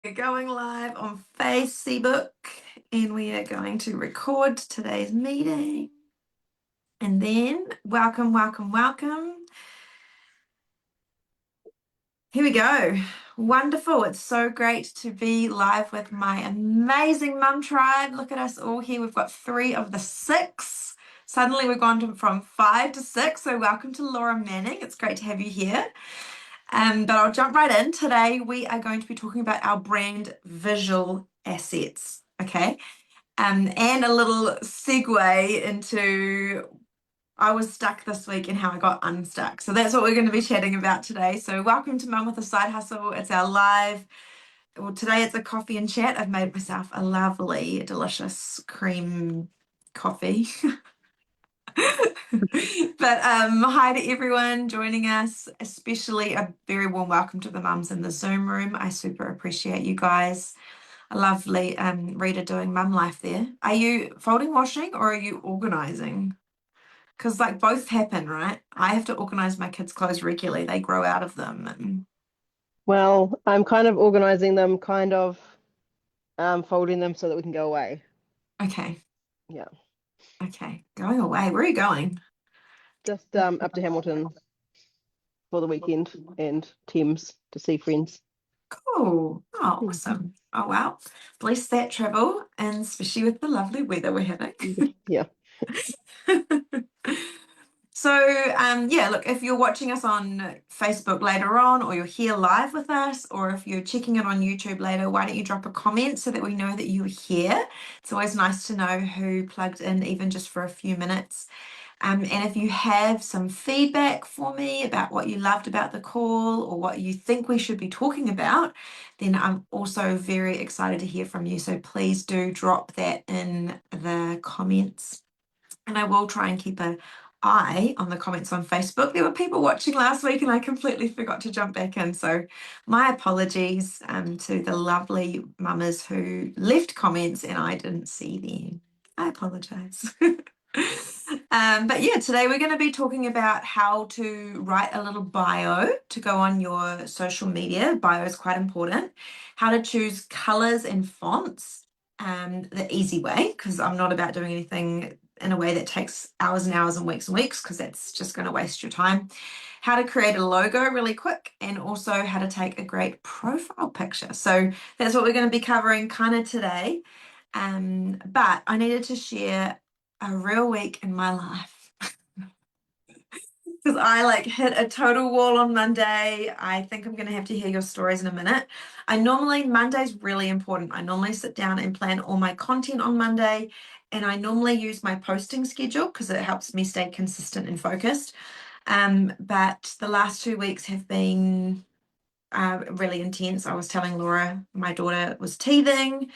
We're going live on Facebook and we are going to record today's meeting. And then welcome, welcome, welcome. Here we go. Wonderful. It's so great to be live with my amazing mum tribe. Look at us all here. We've got 3 of the 6. Suddenly we've gone from 5 to 6. So welcome to Laura Manning. It's great to have you here. But I'll jump right in. Today we are going to be talking about our brand visual assets, okay? And a little segue into I was stuck this week and how I got unstuck. So that's what we're going to be chatting about today. So welcome to Mum with a Side Hustle. It's our live. Well, today it's a coffee and chat. I've made myself a lovely, delicious cream coffee. But hi to everyone joining us, especially a very warm welcome to the mums in the Zoom room. I super appreciate you guys. A lovely Rita doing mum life there. Are you folding washing or are you organizing? Because like both happen, right? I have to organize my kids' clothes regularly. They grow out of them. Well, I'm kind of organizing them, kind of folding them so that we can go away. Okay, Yeah, okay. Going away. Where are you going? just up to Hamilton for the weekend and Thames to see friends. Cool. Oh, awesome. Oh, wow. Bless that travel, and especially with the lovely weather we're having. Yeah. So, yeah, look, if you're watching us on Facebook later on, or you're here live with us, or if you're checking it on YouTube later, why don't you drop a comment so that we know that you're here? It's always nice to know who plugged in, even just for a few minutes. And if you have some feedback for me about what you loved about the call or what you think we should be talking about, then I'm also very excited to hear from you. So please do drop that in the comments. And I will try and keep an eye on the comments on Facebook. There were people watching last week and I completely forgot to jump back in. So my apologies to the lovely mamas who left comments and I didn't see them. I apologize. But yeah, today we're going to be talking about how to write a little bio to go on your social media. Bio is quite important. How to choose colors and fonts the easy way, because I'm not about doing anything in a way that takes hours and hours and weeks, because that's just going to waste your time. How to create a logo really quick, and also how to take a great profile picture. So that's what we're going to be covering kind of today. But I needed to share a real week in my life because I like hit a total wall on Monday. I think I'm going to have to hear your stories in a minute. Monday's really important. I normally sit down and plan all my content on Monday, and I normally use my posting schedule because it helps me stay consistent and focused. But the last 2 weeks have been really intense. I was telling Laura, my daughter was teething.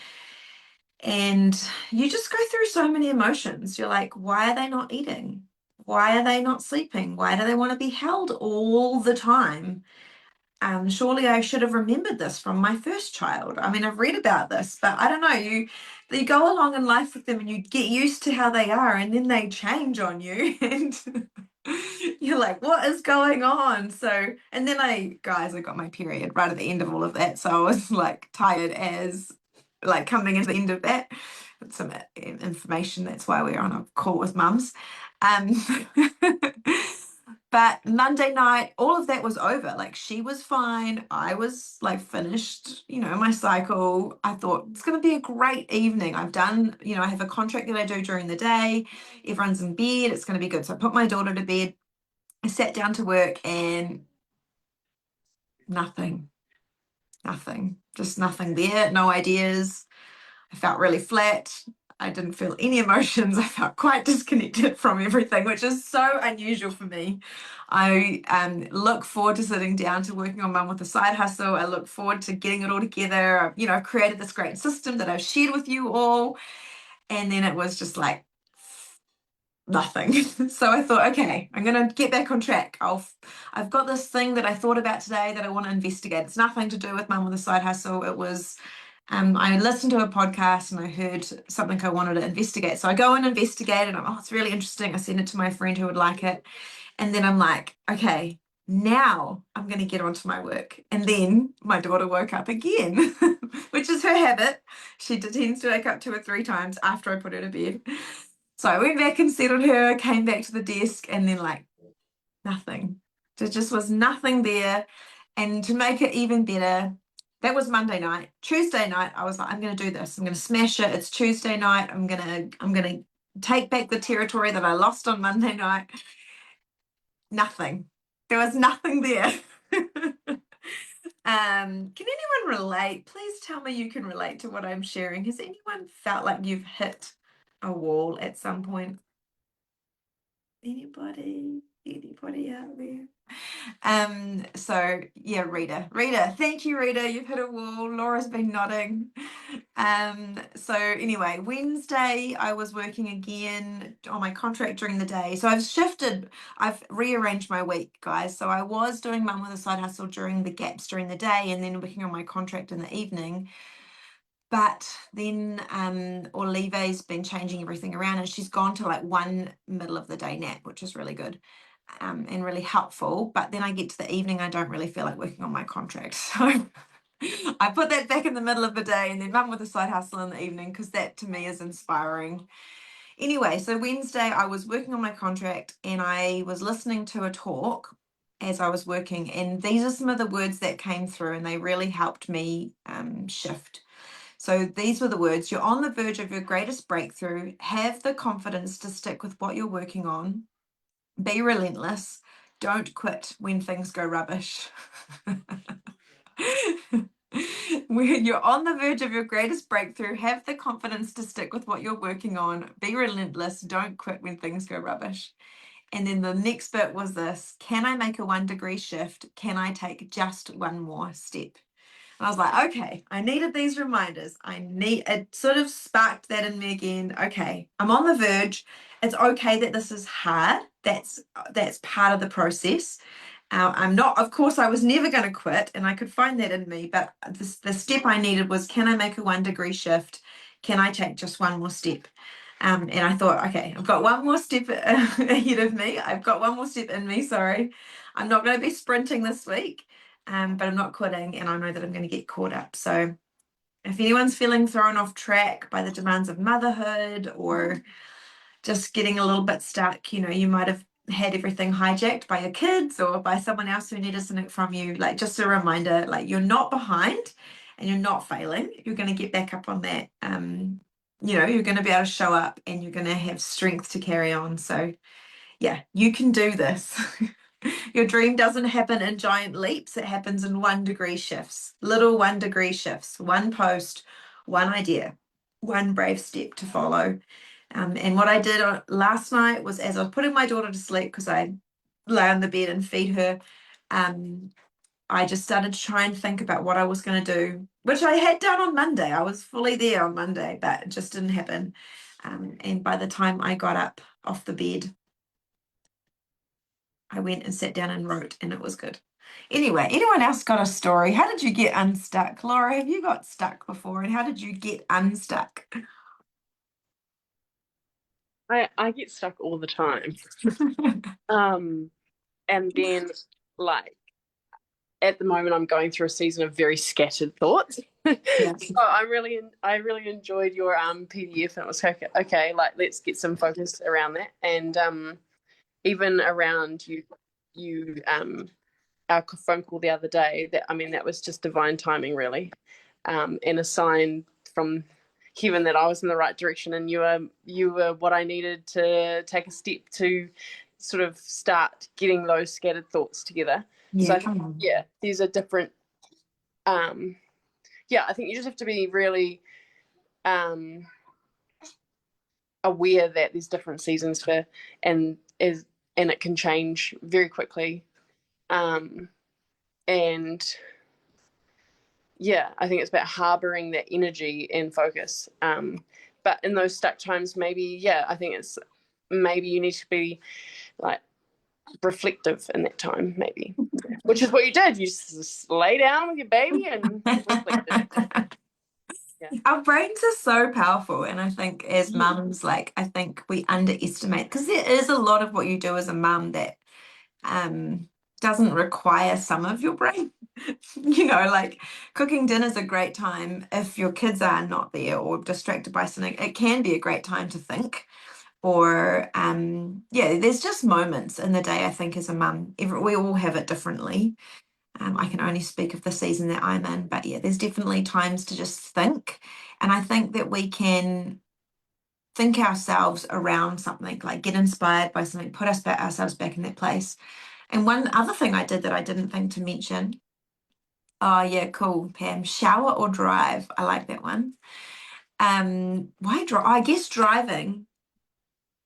And you just go through so many emotions. You're like, why are they not eating? Why are they not sleeping? Why do they want to be held all the time? Surely I should have remembered this from my first child. I mean, I've read about this, but I don't know. You go along in life with them and you get used to how they are, and then they change on you, and you're like, what is going on? So, and then I got my period right at the end of all of that. So I was like tired as like coming into the end of that. Some information. That's why we're on a call with mums. Um, but Monday night, all of that was over. Like she was fine. I was like finished, my cycle. I thought it's going to be a great evening. I've done, I have a contract that I do during the day. Everyone's in bed. It's going to be good. So I put my daughter to bed. I sat down to work and nothing, just nothing there. No ideas. I felt really flat. I didn't feel any emotions. I felt quite disconnected from everything, which is so unusual for me. I look forward to sitting down to working on Mum with a Side Hustle. I look forward to getting it all together. I've created this great system that I've shared with you all. And then it was just like nothing. So I thought, okay, I'm going to get back on track. I've got this thing that I thought about today that I want to investigate. It's nothing to do with Mum with a Side Hustle. It was I listened to a podcast and I heard something I wanted to investigate. So I go and investigate and it's really interesting. I send it to my friend who would like it. And then I'm like, okay, now I'm going to get onto my work. And then my daughter woke up again, which is her habit. She tends to wake up 2 or 3 times after I put her to bed. So I went back and settled her, came back to the desk, and then like nothing. There just was nothing there. And to make it even better, that was Monday night. Tuesday night, I was like, I'm gonna do this. I'm gonna smash it. It's Tuesday night. I'm gonna take back the territory that I lost on Monday night. Nothing. There was nothing there. Can anyone relate? Please tell me you can relate to what I'm sharing. Has anyone felt like you've hit a wall at some point? Anybody? Anybody out there? So yeah, Rita, thank you, Rita. You've hit a wall. Laura's been nodding. So anyway, Wednesday I was working again on my contract during the day. So I've rearranged my week, guys. So I was doing Mum with a Side Hustle during the gaps during the day and then working on my contract in the evening. But then Olive's been changing everything around and she's gone to like one middle of the day nap, which is really good and really helpful. But then I get to the evening, I don't really feel like working on my contract. So I put that back in the middle of the day and then Mum with a Side Hustle in the evening because that to me is inspiring. Anyway, so Wednesday I was working on my contract and I was listening to a talk as I was working. And these are some of the words that came through and they really helped me shift. So these were the words: you're on the verge of your greatest breakthrough. Have the confidence to stick with what you're working on. Be relentless. Don't quit when things go rubbish. When you're on the verge of your greatest breakthrough, have the confidence to stick with what you're working on. Be relentless. Don't quit when things go rubbish. And then the next bit was this: can I make a 1-degree shift? Can I take just one more step? And I was like, okay, I needed these reminders. It sort of sparked that in me again. Okay, I'm on the verge. It's okay that this is hard. That's part of the process. I'm not, of course, I was never going to quit, and I could find that in me. But the step I needed was, can I make a 1-degree shift? Can I take just one more step? And I thought, okay, I've got one more step ahead of me. I've got one more step in me. Sorry, I'm not going to be sprinting this week. But I'm not quitting and I know that I'm going to get caught up. So if anyone's feeling thrown off track by the demands of motherhood or just getting a little bit stuck, you might have had everything hijacked by your kids or by someone else who needed something from you, like just a reminder, like you're not behind and you're not failing. You're going to get back up on that. You're going to be able to show up and you're going to have strength to carry on. So yeah, you can do this. Your dream doesn't happen in giant leaps. It happens in 1-degree shifts, little 1-degree shifts, one post, one idea, one brave step to follow. And what I did last night was, as I was putting my daughter to sleep, because I lay on the bed and feed her, I just started to try and think about what I was going to do, which I had done on Monday. I was fully there on Monday, but it just didn't happen. And by the time I got up off the bed, I went and sat down and wrote, and it was good. Anyway, anyone else got a story? How did you get unstuck? Laura, have you got stuck before? And how did you get unstuck? I get stuck all the time. And then like at the moment I'm going through a season of very scattered thoughts. Yes. So I really enjoyed your PDF, and it was okay, like let's get some focus around that. And even around you our phone call the other day, that was just divine timing, really, and a sign from heaven that I was in the right direction, and you were what I needed to take a step to sort of start getting those scattered thoughts together. Yeah. So these are different. I think you just have to be really aware that there's different seasons for, and it can change very quickly. And I think it's about harboring that energy and focus. But in those stuck times, maybe you need to be like reflective in that time, maybe, which is what you did. You just lay down with your baby and reflected. Our brains are so powerful, and I think as mums, I think we underestimate, because there is a lot of what you do as a mum that doesn't require some of your brain. You know, like cooking dinner is a great time if your kids are not there or distracted by something. It can be a great time to think. Or yeah, there's just moments in the day, I think, as a mum. We all have it differently. I can only speak of the season that I'm in, but yeah, there's definitely times to just think. And I think that we can think ourselves around something, like get inspired by something, put ourselves back in that place. And one other thing I did that I didn't think to mention, oh yeah, cool, Pam, shower or drive. I like that one. Why drive? I guess driving.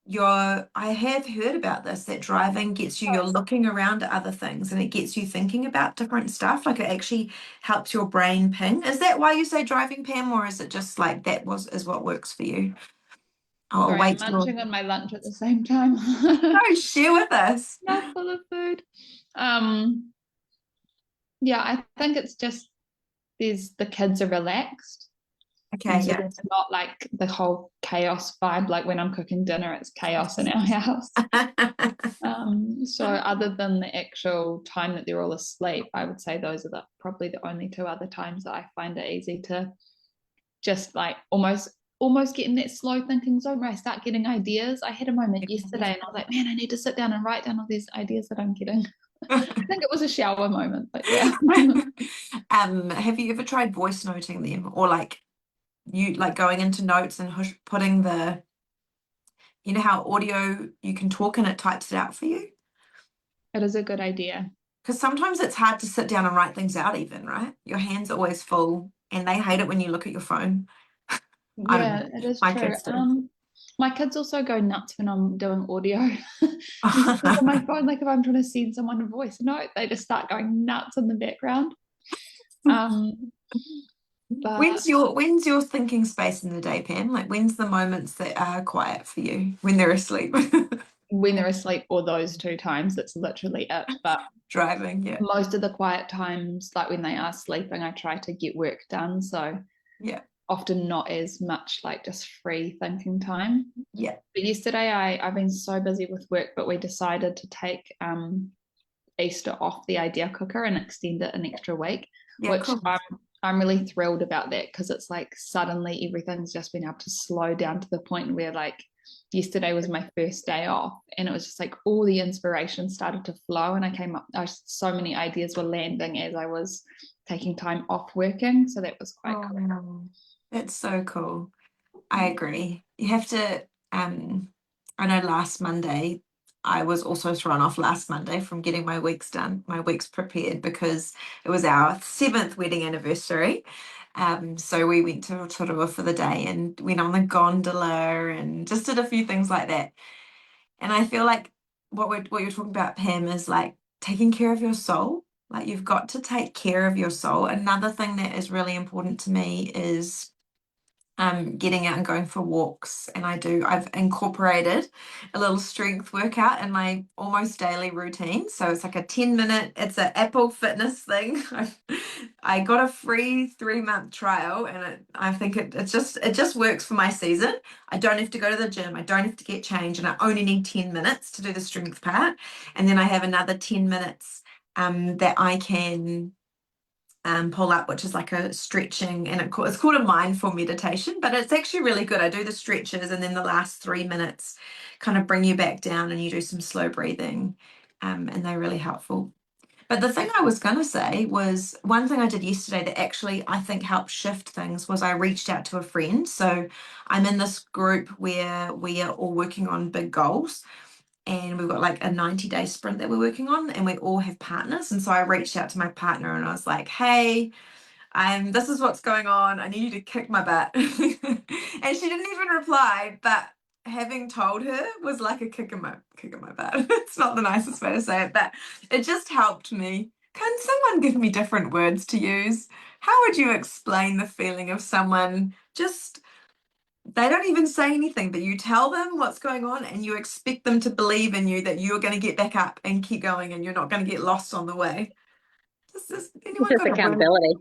I have heard about this, that driving gets you're looking around at other things and it gets you thinking about different stuff. Like it actually helps your brain ping. Is that why you say driving, Pam, or is it just like is what works for you? Oh, Sorry, wait I'm till munching on my lunch at the same time. no, share with us. Mouthful of food. Yeah, I think it's just the kids are relaxed. Okay, And so yeah. there's not like the whole chaos vibe. Like when I'm cooking dinner, it's chaos in our house. So other than the actual time that they're all asleep, I would say those are probably the only two other times that I find it easy to just like almost get in that slow thinking zone where I start getting ideas. I had a moment yesterday and I was like, man, I need to sit down and write down all these ideas that I'm getting. I think it was a shower moment, but yeah. Have you ever tried voice noting them, or like you like going into notes and putting you know how audio you can talk and it types it out for you? It is a good idea. Because sometimes it's hard to sit down and write things out even, right? Your hands are always full and they hate it when you look at your phone. I don't know. Yeah, it is My true. kids do. My kids also go nuts when I'm doing audio. On my phone, like if I'm trying to send someone a voice note, they just start going nuts in the background. But When's your thinking space in the day, Pam? Like when's the moments that are quiet for you? When they're asleep? when they're asleep, or those two times, that's literally it. But Driving, yeah. most of the quiet times, like when they are sleeping, I try to get work done. So Yeah. often not as much like just free thinking time. Yeah. But yesterday I've been so busy with work, but we decided to take Easter off the idea cooker and extend it an extra week, Yeah, which cool. I'm really thrilled about that, because it's like suddenly everything's just been able to slow down to the point where like yesterday was my first day off and it was just like all the inspiration started to flow and so many ideas were landing as I was taking time off working, so that was quite cool. That's so cool. I agree. You have to I know last Monday I was also thrown off last Monday from getting my weeks done, my weeks prepared, because it was our 7th wedding anniversary. So we went to Rotorua for the day and went on the gondola and just did a few things like that. And I feel like what you're talking about, Pam, is like taking care of your soul. Like you've got to take care of your soul. Another thing that is really important to me is getting out and going for walks. And I've incorporated a little strength workout in my almost daily routine. So it's like a 10-minute, it's an Apple Fitness thing. I got a free 3-month trial and I think it just works for my season. I don't have to go to the gym. I don't have to get changed, and I only need 10 minutes to do the strength part. And then I have another 10 minutes that I can pull up, which is like a stretching, and it's called a mindful meditation, but it's actually really good. I do the stretches and then the last 3 minutes kind of bring you back down and you do some slow breathing, and they're really helpful. But the thing I was going to say was one thing I did yesterday that actually I think helped shift things was I reached out to a friend. So I'm in this group where we are all working on big goals. And we've got like a 90-day sprint that we're working on, and we all have partners. And so I reached out to my partner and I was like, hey, this is what's going on. I need you to kick my butt. And she didn't even reply, but having told her was like a kick in my butt. It's not the nicest way to say it, but it just helped me. Can someone give me different words to use? How would you explain the feeling of someone just they don't even say anything, but you tell them what's going on and you expect them to believe in you that you're going to get back up and keep going and you're not going to get lost on the way. Anyone Just got accountability.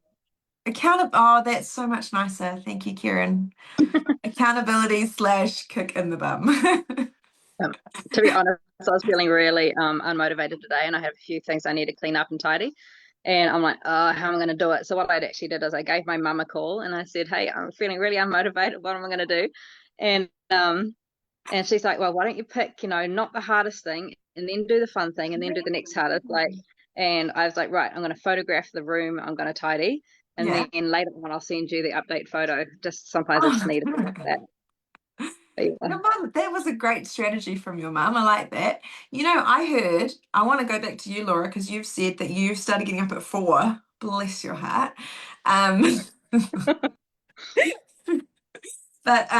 Oh, that's so much nicer. Thank you, Kieran. Accountability / kick in the bum. To be honest, So I was feeling really unmotivated today, and I had a few things I need to clean up and tidy. And I'm like, oh, how am I going to do it? So what I actually did is I gave my mum a call and I said, hey, I'm feeling really unmotivated. What am I going to do? And she's like, well, why don't you pick, not the hardest thing and then do the fun thing and then do the next hardest. And I was like, right, I'm going to photograph the room. I'm going to tidy. And Yeah. then later on, I'll send you the update photo. Just sometimes I just need that. Your mum, that was a great strategy from your mum. I like that. I want to go back to you, Laura, because you've said that you started getting up at 4. Bless your heart. Um, but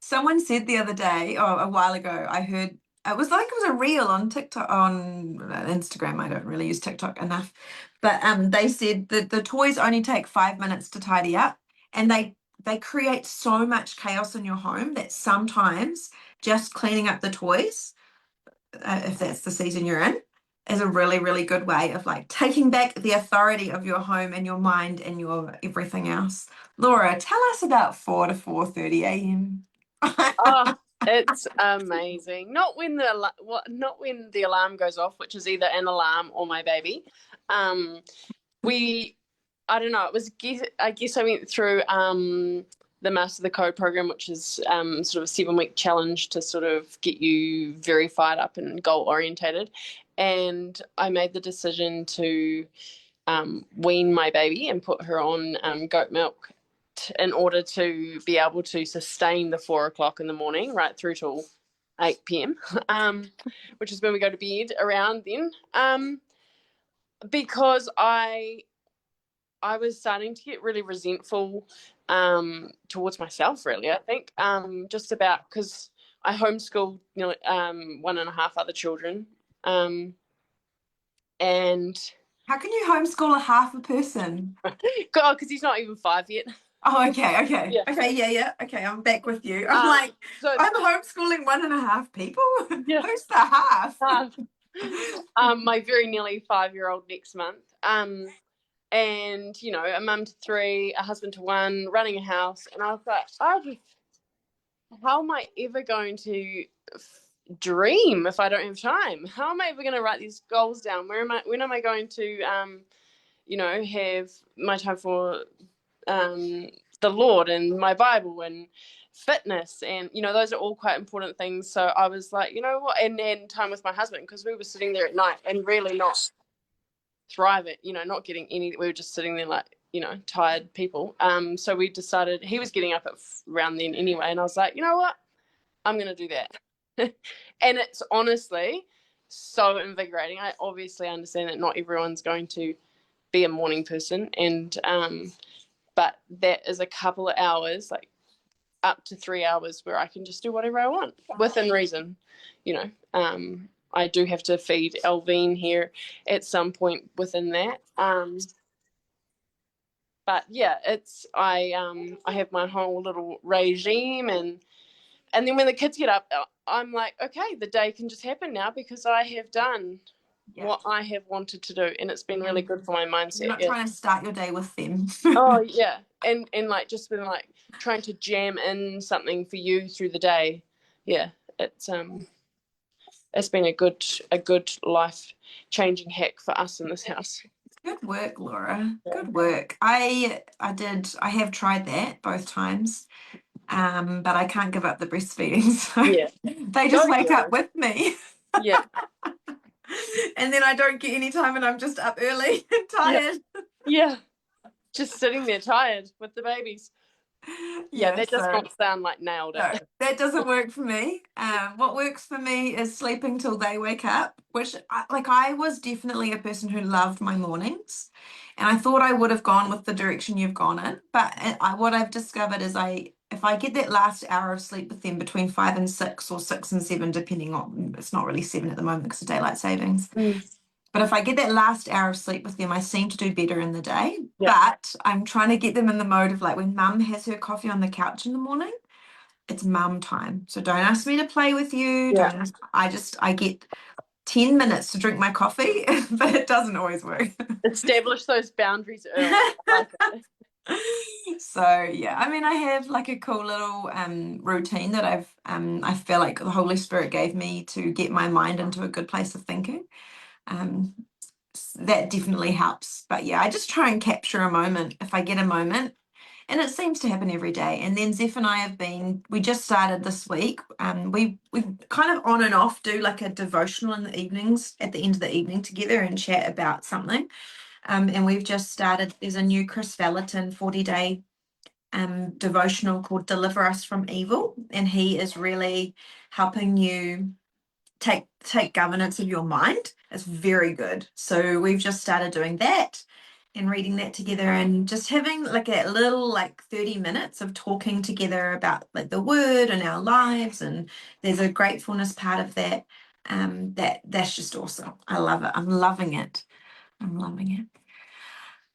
someone said the other day, a while ago, I heard it was a reel on TikTok, on Instagram. I don't really use TikTok enough, but they said that the toys only take 5 minutes to tidy up, and they create so much chaos in your home that sometimes just cleaning up the toys, if that's the season you're in, is a really, really good way of like taking back the authority of your home and your mind and your everything else. Laura, tell us about 4 to 4:30 a.m. Oh, it's amazing. Not when the alarm goes off, which is either an alarm or my baby. I don't know. I guess I went through the Master the Code program, which is sort of a 7-week challenge to sort of get you very fired up and goal orientated. And I made the decision to wean my baby and put her on goat milk in order to be able to sustain the 4 o'clock in the morning right through till 8 p.m. Which is when we go to bed around then. Because I was starting to get really resentful towards myself, really, I think, just about because I homeschooled 1.5 other children. And How can you homeschool a half a person? God, because he's not even 5 yet. Oh, okay. Yeah. Okay, yeah. Okay, I'm back with you. I'm I'm homeschooling 1.5 people. Yeah. Who's the half? My very nearly 5-year-old next month. And a mum to 3, a husband to 1, running a house, and I was like, how am I ever going to dream if I don't have time? How am I ever going to write these goals down? When am I going to have my time for the Lord and my Bible and fitness, and those are all quite important things. So I was like, you know what, and then time with my husband, because we were sitting there at night and really not thriving, not getting any. We were just sitting there like tired people. So we decided, he was getting up at around then anyway, and I was like, you know what, I'm gonna do that. And it's honestly so invigorating. I obviously understand that not everyone's going to be a morning person, and but that is a couple of hours, like up to 3 hours, where I can just do whatever I want within reason. I do have to feed Elvine here at some point within that. But yeah, I have my whole little regime, and then when the kids get up, I'm like, okay, the day can just happen now because I have done what I have wanted to do, and it's been really good for my mindset. You're not trying to start your day with them. Oh yeah, and like just been like trying to jam in something for you through the day. Yeah, it's been a good life changing hack for us in this house. Good work, Laura. Good work. I have tried that both times, but I can't give up the breastfeeding. So they just wake up with me. Yeah. And then I don't get any time, and I'm just up early and tired. Yeah. Just sitting there tired with the babies. Yeah, that does not sound like nailed it. No, that doesn't work for me. What works for me is sleeping till they wake up, which I was definitely a person who loved my mornings, and I thought I would have gone with the direction you've gone in. But what I've discovered is if I get that last hour of sleep with them between 5 and 6 or 6 and 7, depending on, it's not really 7 at the moment because of daylight savings. But if I get that last hour of sleep with them, I seem to do better in the day. But I'm trying to get them in the mode of like when mum has her coffee on the couch in the morning, it's mum time. So don't ask me to play with you. I get 10 minutes to drink my coffee, but it doesn't always work. Establish those boundaries early. So yeah, I mean, I have like a cool little routine that I feel like the Holy Spirit gave me to get my mind into a good place of thinking. Um, that definitely helps. But yeah, I just try and capture a moment if I get a moment. And it seems to happen every day. And then Zeph and I we just started this week. We kind of on and off do like a devotional in the evenings at the end of the evening together and chat about something. And we've just started, there's a new Chris Vallotton 40-day devotional called Deliver Us from Evil. And he is really helping you take governance of your mind. It's very good. So we've just started doing that and reading that together and just having like a little like 30 minutes of talking together about like the word and our lives, and there's a gratefulness part of that. That's just awesome. I love it. I'm loving it.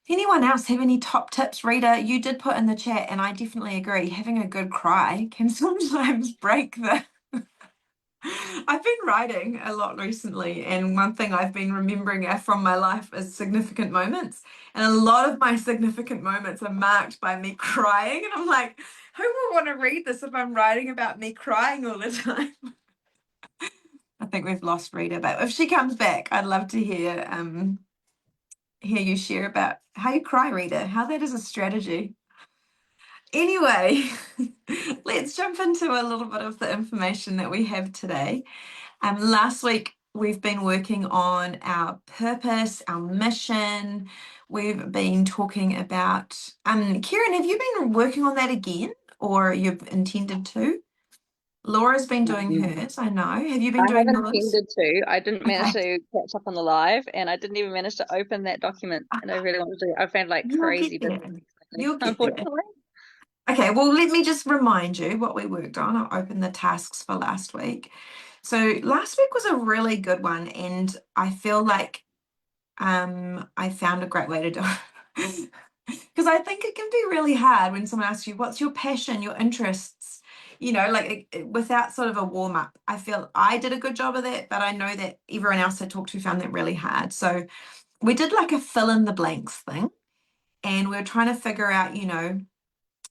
Anyone else have any top tips? Rita, you did put in the chat, and I definitely agree, having a good cry can sometimes break the I've been writing a lot recently, and one thing I've been remembering from my life is significant moments. And a lot of my significant moments are marked by me crying. And I'm like, who will want to read this if I'm writing about me crying all the time? I think we've lost Rita, but if she comes back, I'd love to hear you share about how you cry, Rita, how that is a strategy. Anyway, let's jump into a little bit of the information that we have today. Last week, we've been working on our purpose, our mission. We've been talking about, Kieran, have you been working on that again, or you've intended to? Laura's been doing hers, I know. Have you been I doing haven't yours? intended to. I didn't manage Okay. to catch up on the live, and I didn't even manage to open that document. And I really wanted to. I found like You'll crazy get there. busy, You'll get there. unfortunately. Okay, well, let me just remind you what we worked on. I'll open the tasks for last week. So last week was a really good one, and I feel like I found a great way to do it. Because I think it can be really hard when someone asks you, what's your passion, your interests? Like without sort of a warm up. I feel I did a good job of that, but I know that everyone else I talked to found that really hard. So we did like a fill in the blanks thing, and we were trying to figure out,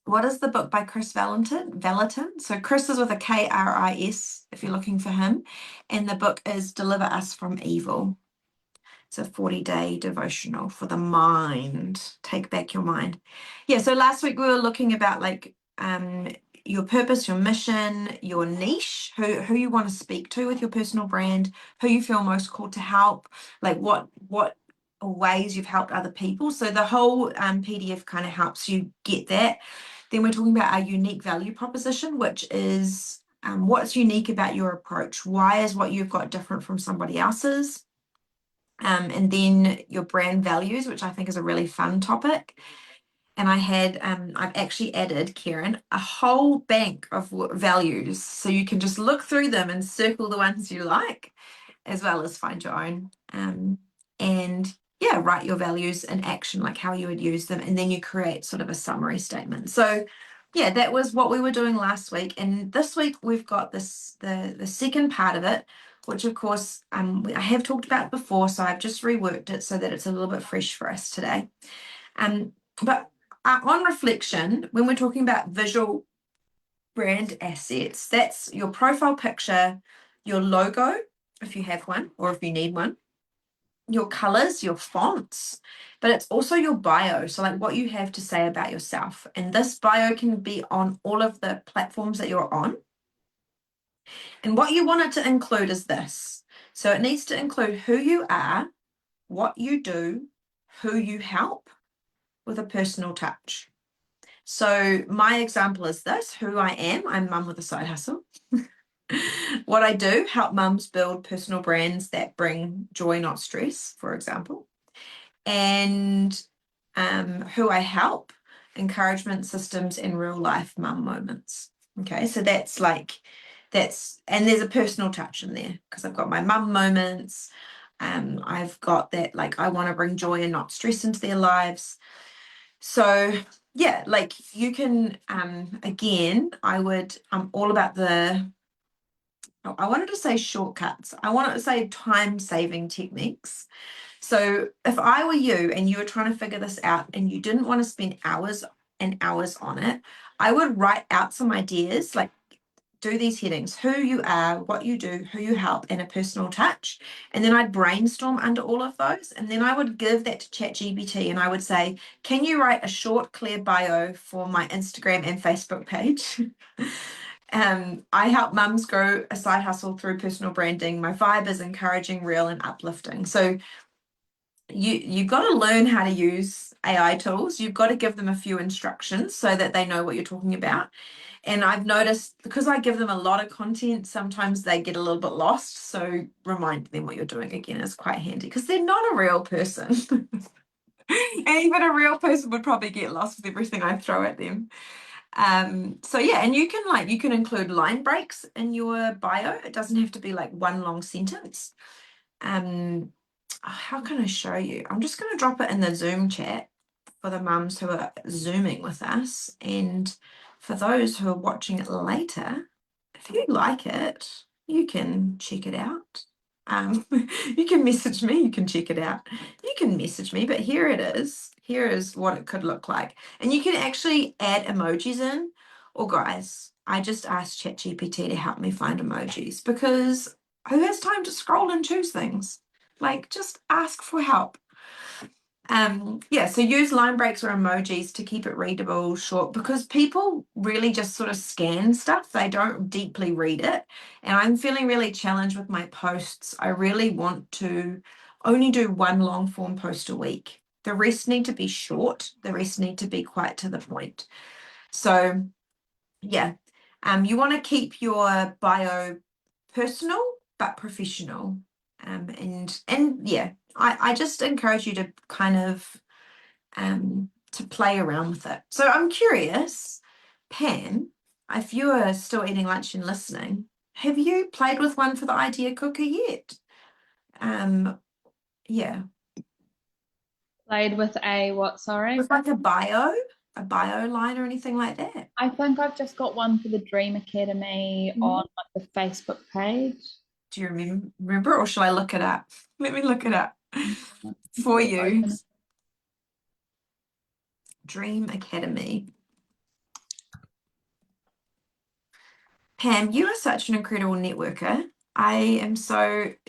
what is the book by Chris Vallotton? So Chris is with a K-R-I-S if you're looking for him. And the book is Deliver Us from Evil. It's a 40-day devotional for the mind. Take back your mind. Yeah, so last week we were looking about like your purpose, your mission, your niche, who you want to speak to with your personal brand, who you feel most called to help, like what ways you've helped other people. So the whole PDF kind of helps you get that. Then we're talking about our unique value proposition, which is what's unique about your approach. Why is what you've got different from somebody else's? And then your brand values, which I think is a really fun topic. And I've actually added, Kieran, a whole bank of values. So you can just look through them and circle the ones you like, as well as find your own. And yeah, write your values in action, like how you would use them. And then you create sort of a summary statement. So yeah, that was what we were doing last week. And this week we've got the second part of it, which of course I have talked about before. So I've just reworked it so that it's a little bit fresh for us today. But on reflection, when we're talking about visual brand assets, that's your profile picture, your logo, if you have one or if you need one, your colors, your fonts, but it's also your bio. So like what you have to say about yourself. And this bio can be on all of the platforms that you're on. And what you want it to include is this. So it needs to include who you are, what you do, who you help, with a personal touch. So my example is this: who I am. I'm mum with a side hustle. What I do, help mums build personal brands that bring joy, not stress, for example. And who I help, encouragement systems and real life mum moments. Okay, so and there's a personal touch in there because I've got my mum moments. I've got that, like, I want to bring joy and not stress into their lives. So yeah, like you can, again, I'm all about I wanted to say shortcuts. I wanted to say time-saving techniques. So if I were you and you were trying to figure this out and you didn't want to spend hours and hours on it, I would write out some ideas, like do these headings: who you are, what you do, who you help, and a personal touch. And then I'd brainstorm under all of those. And then I would give that to ChatGPT and I would say, can you write a short, clear bio for my Instagram and Facebook page? I help mums grow a side hustle through personal branding. My vibe is encouraging, real, and uplifting. So you've got to learn how to use AI tools. You've got to give them a few instructions so that they know what you're talking about. And I've noticed, because I give them a lot of content, sometimes they get a little bit lost. So reminding them what you're doing again is quite handy, because they're not a real person. And even a real person would probably get lost with everything I throw at them. So yeah, and you can include line breaks in your bio. It doesn't have to be like one long sentence. How can I show you? I'm just going to drop it in the Zoom chat for the mums who are Zooming with us, and for those who are watching it later, if you like it, you can check it out. You can message me, you can check it out. You can message me, but here it is. Here is what it could look like. And you can actually add emojis in. Or guys, I just asked ChatGPT to help me find emojis, because who has time to scroll and choose things? Like, just ask for help. Yeah, so use line breaks or emojis to keep it readable, short, because people really just sort of scan stuff. They don't deeply read it. And I'm feeling really challenged with my posts. I really want to only do one long form post a week. The rest need to be short. The rest need to be quite to the point. So yeah, you want to keep your bio personal but professional. And yeah, I just encourage you to kind of to play around with it. So I'm curious, Pam, if you are still eating lunch and listening, have you played with one for the Idea Cooker yet? Yeah, Played with a what, sorry? with like a bio line or anything like that. I think I've just got one for the Dream Academy on like, the Facebook page. Do you remember, or shall I look it up? Let me look it up for you. Dream Academy. Pam, you are such an incredible networker. I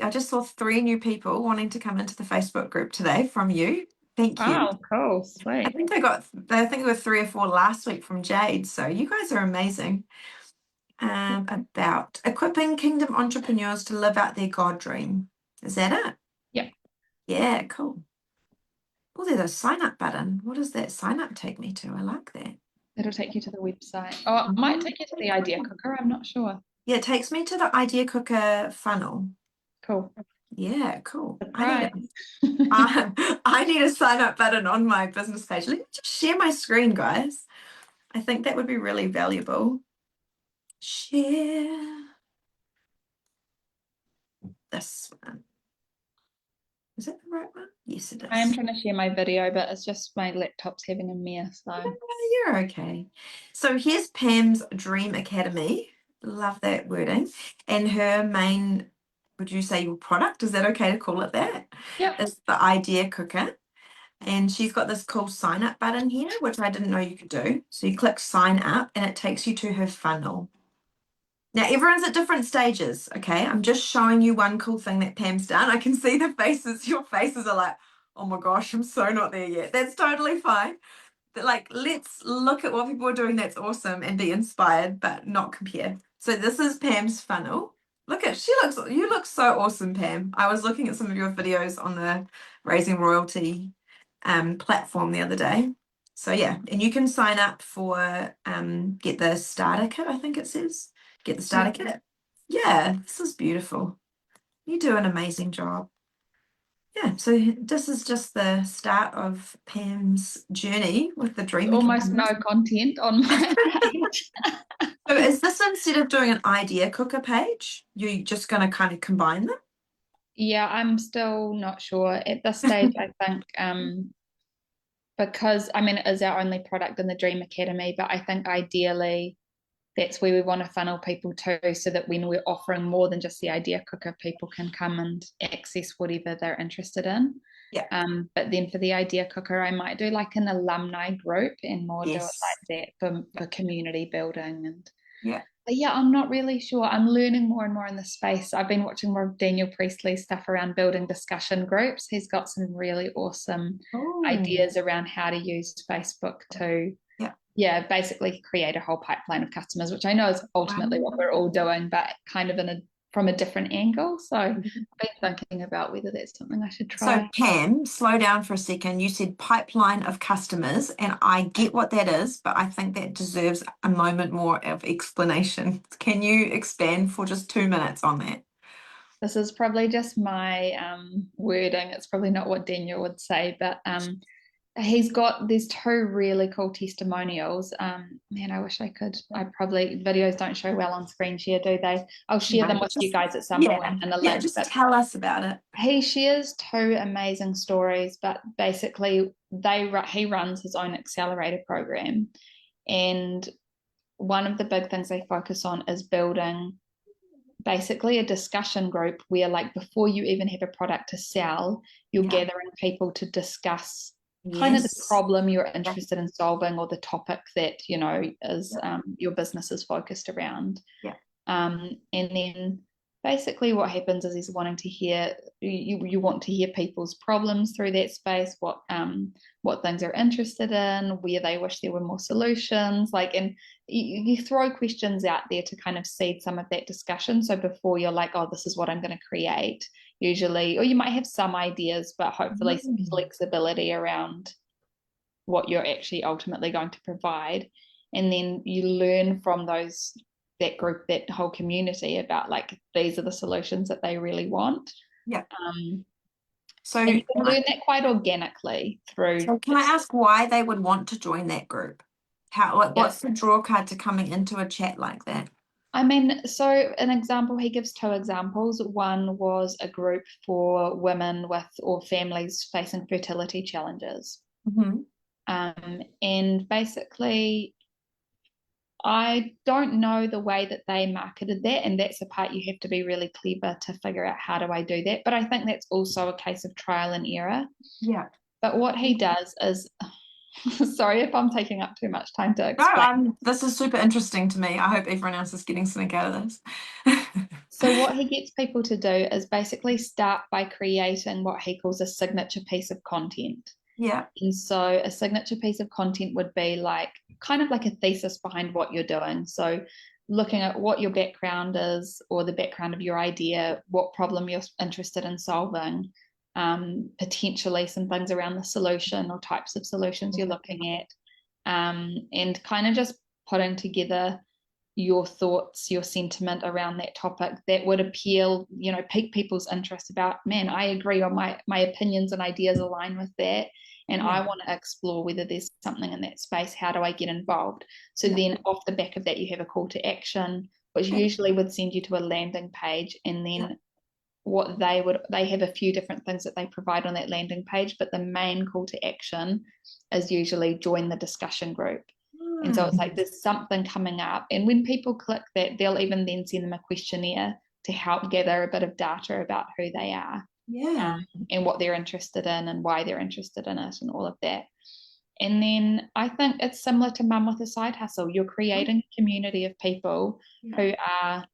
just saw 3 new people wanting to come into the Facebook group today from you. Thank you. Oh, cool, I sweet. think there were 3 or 4 last week from Jade. So you guys are amazing. About equipping kingdom entrepreneurs to live out their God dream. Is that it? Yeah. Yeah, cool. Oh, there's a sign up button. What does that sign up take me to? I like that. It'll take you to the website. Oh, it might take you to the Idea Cooker. I'm not sure. Yeah, it takes me to the Idea Cooker funnel. Cool. Yeah, cool. Surprise. I need a sign up button on my business page. Let me just share my screen, guys. I think that would be really valuable. Share this one. Is it the right one? Yes, it is. I am trying to share my video, but it's just my laptop's having a mess. So You're okay. So here's Pam's Dream Academy. Love that wording. And her main, would you say your product? Is that okay to call it that? yeah. Is the Idea Cooker. And she's got this cool sign up button here, which I didn't know you could do. So you click sign up and it takes you to her funnel. Now, everyone's at different stages, okay? I'm just showing you one cool thing that Pam's done. I can see the faces. Your faces are like, oh my gosh, I'm so not there yet. That's totally fine. But like, let's look at what people are doing that's awesome and be inspired, but not compare. So this is Pam's funnel. You look so awesome, Pam. I was looking at some of your videos on the Raising Royalty platform the other day. So yeah, and you can sign up for get the starter kit, I think it says. Get the starter kit. Yeah, this is beautiful. You do an amazing job. Yeah, so this is just the start of Pam's journey with the Dream Almost Academy. no content on my page. So is this, instead of doing an Idea Cooker page, you're just going to kind of combine them? Yeah, I'm still not sure at this stage. I think because I mean it is our only product in the Dream Academy, but I think ideally that's where we want to funnel people to, so that when we're offering more than just the Idea Cooker, people can come and access whatever they're interested in. Yeah. But then for the idea cooker, I might do like an alumni group and more do it Yes. like that for community building. And Yeah. but yeah, I'm not really sure. I'm learning more and more in this space. I've been watching more of Daniel Priestley's stuff around building discussion groups. He's got some really awesome Oh. ideas around how to use Facebook to, yeah, basically create a whole pipeline of customers, which I know is ultimately what we're all doing, but kind of from a different angle. So I've been thinking about whether that's something I should try. So Pam, slow down for a second. You said pipeline of customers, and I get what that is, but I think that deserves a moment more of explanation. Can you expand for just 2 minutes on that? This is probably just my wording. It's probably not what Daniel would say, but there's 2 really cool testimonials. Man, I wish I could. Videos don't show well on screen share, do they? I'll share them with you guys at some point in the link. Just tell us about it. He shares 2 amazing stories, but basically he runs his own accelerator program, and one of the big things they focus on is building basically a discussion group where, like, before you even have a product to sell, you're gathering people to discuss kind of the problem you're interested in solving, or the topic that is your business is focused around. And then basically what happens is he's wanting to hear you want to hear people's problems through that space, what things they're interested in, where they wish there were more solutions, and you throw questions out there to kind of seed some of that discussion. So before you're like, oh, this is what I'm going to create, usually, or you might have some ideas, but hopefully some flexibility around what you're actually ultimately going to provide. And then you learn from that group, that whole community, about like, these are the solutions that they really want. So you can learn that quite organically through. So can I ask why they would want to join that group? What's the draw card to coming into a chat like that? I mean, so an example, he gives 2 examples. One was a group for women or families facing fertility challenges. And basically, I don't know the way that they marketed that, and that's the part you have to be really clever to figure out, how do I do that? But I think that's also a case of trial and error. But what he does is, sorry if I'm taking up too much time to explain. No, this is super interesting to me. I hope everyone else is getting something out of this. So what he gets people to do is basically start by creating what he calls a signature piece of content. And so a signature piece of content would be kind of like a thesis behind what you're doing. So looking at what your background is, or the background of your idea, what problem you're interested in solving, potentially some things around the solution or types of solutions you're looking at, and kind of just putting together your thoughts, your sentiment around that topic that would appeal, pique people's interest about, man, I agree, on my opinions and ideas align with that, and I want to explore whether there's something in that space. How do I get involved? So then off the back of that, you have a call to action, which usually would send you to a landing page, and then they have a few different things that they provide on that landing page, but the main call to action is usually join the discussion group. And so it's like, there's something coming up, and when people click that, they'll even then send them a questionnaire to help gather a bit of data about who they are, and what they're interested in, and why they're interested in it, and all of that. And then I think it's similar to Mum with a Side Hustle. You're creating a community of people who are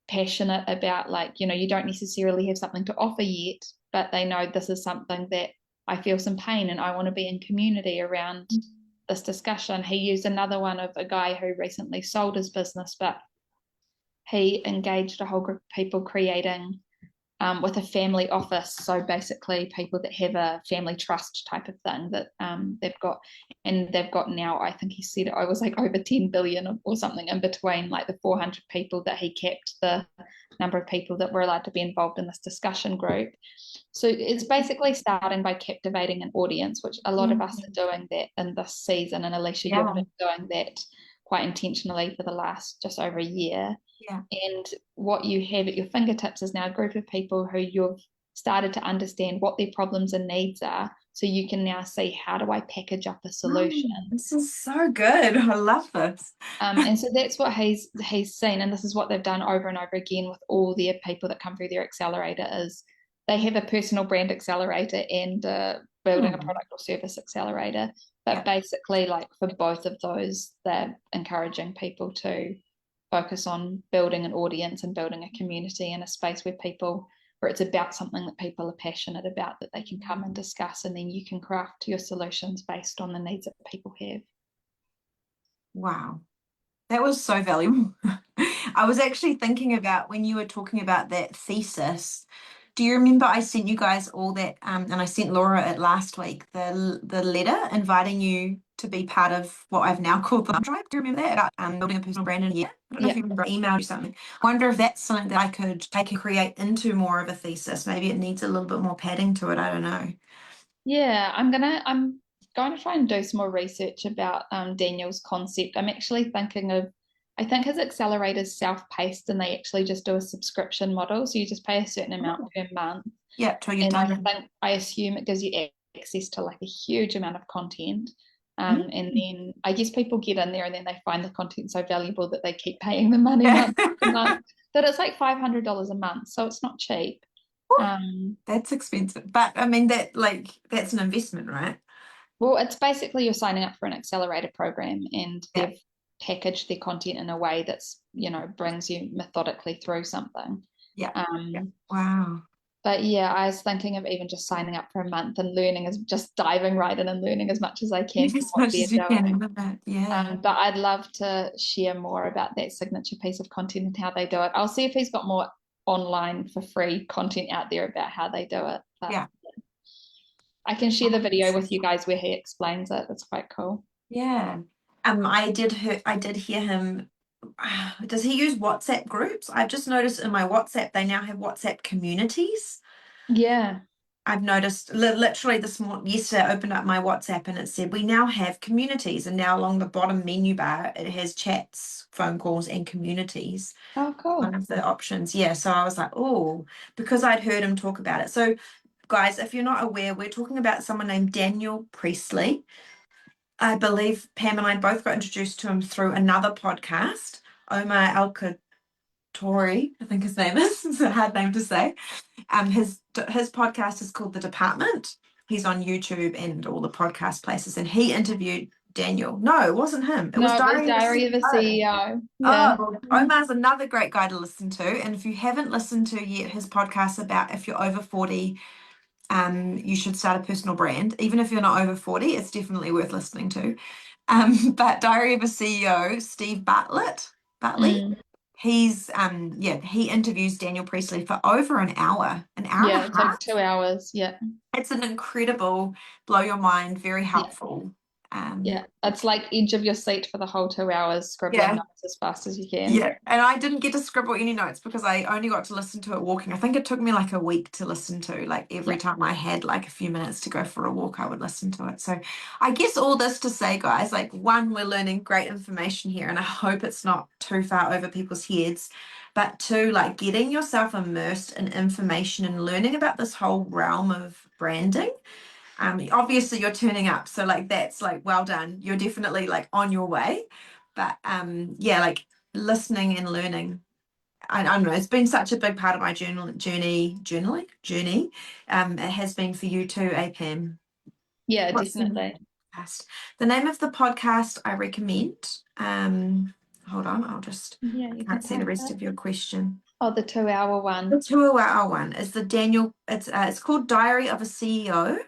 passionate about, you don't necessarily have something to offer yet, but they know, this is something that I feel some pain, and I want to be in community around this discussion. He used another one of a guy who recently sold his business, but he engaged a whole group of people creating with a family office. So basically people that have a family trust type of thing that they've got now, I think he said it was like over 10 billion or something in between, like the 400 people that he kept, the number of people that were allowed to be involved in this discussion group. So it's basically starting by captivating an audience, which a lot of us are doing that in this season. And Alicia, you've been doing that quite intentionally for the last just over a year. And what you have at your fingertips is now a group of people who you've started to understand what their problems and needs are. So you can now see, how do I package up a solution? This is so good. I love this. And so that's what he's seen, and this is what they've done over and over again with all their people that come through their accelerator, is they have a personal brand accelerator and building a Hmm. product or service accelerator. But Yeah. basically, like for both of those, they're encouraging people to focus on building an audience and building a community and a space where it's about something that people are passionate about, that they can come and discuss, and then you can craft your solutions based on the needs that people have. Wow. That was so valuable. I was actually thinking about when you were talking about that thesis. Do you remember I sent you guys all that, and I sent Laura it last week, the letter inviting you to be part of what I've now called the Drive. Do you remember that? About building a personal brand in a year? I don't know if you remember, I emailed you something. I wonder if that's something that I could take and create into more of a thesis. Maybe it needs a little bit more padding to it. I don't know. Yeah, I'm going to try and do some more research about Daniel's concept. I'm actually thinking of, I think his accelerator is self-paced and they actually just do a subscription model. So you just pay a certain amount per month. Yeah, till you've And done it. I assume it gives you access to like a huge amount of content. Mhm. And then I guess people get in there and then they find the content so valuable that they keep paying the money Yeah. month after month. That it's like $500 a month, so it's not cheap. That's expensive. But I mean that's an investment, right? Well, it's basically you're signing up for an accelerator program and Yeah. they've packaged their content in a way that's, brings you methodically through something. Yeah. Yeah. Wow. But yeah, I was thinking of even just signing up for a month and just diving right in and learning as much as I can from As what much they're as you doing. can with that. Yeah. But I'd love to share more about that signature piece of content and how they do it. I'll see if he's got more online for free content out there about how they do it. But Yeah. I can share the video with you guys where he explains it. It's quite cool. Yeah. I did hear him. Does he use WhatsApp groups? I've just noticed in my WhatsApp they now have WhatsApp communities. Yeah. I've noticed literally yesterday I opened up my WhatsApp and it said we now have communities, and now along the bottom menu bar it has chats, phone calls, and communities. Oh, cool. One of the options. Yeah. So I was like, oh, because I'd heard him talk about it. So guys, if you're not aware, we're talking about someone named Daniel Priestley. I believe Pam and I both got introduced to him through another podcast, Omar Al-Katori, I think his name is. It's a hard name to say. His podcast is called The Department. He's on YouTube and all the podcast places, and he interviewed Daniel. No, it wasn't him. It was Diary of a CEO. Yeah. Oh, Omar's another great guy to listen to. And if you haven't listened to yet his podcast about if you're over 40, you should start a personal brand. Even if you're not over 40, it's definitely worth listening to. But Diary of a CEO, Steve Bartlett, he's he interviews Daniel Priestley for over an hour and a Yeah, half. it's like 2 hours. Yeah. It's an incredible, blow your mind, very helpful. Yeah, it's like edge of your seat for the whole 2 hours, scribbling Yeah. notes as fast as you can. Yeah, and I didn't get to scribble any notes because I only got to listen to it walking. I think it took me like a week to listen to, like every Yeah. time I had like a few minutes to go for a walk, I would listen to it. So I guess all this to say, guys, like one, we're learning great information here, and I hope it's not too far over people's heads. But two, like getting yourself immersed in information and learning about this whole realm of branding. Obviously you're turning up, so like that's like well done. You're definitely like on your way. But yeah, like listening and learning. I don't know, it's been such a big part of my journey. It has been for you too, Pam. Yeah, What's the definitely. podcast? The name of the podcast I recommend. Hold on, I'll just Yeah, you can't can see the type rest it. of your question. Oh, the 2 hour one. The 2 hour one is the Daniel. It's called Diary of a CEO.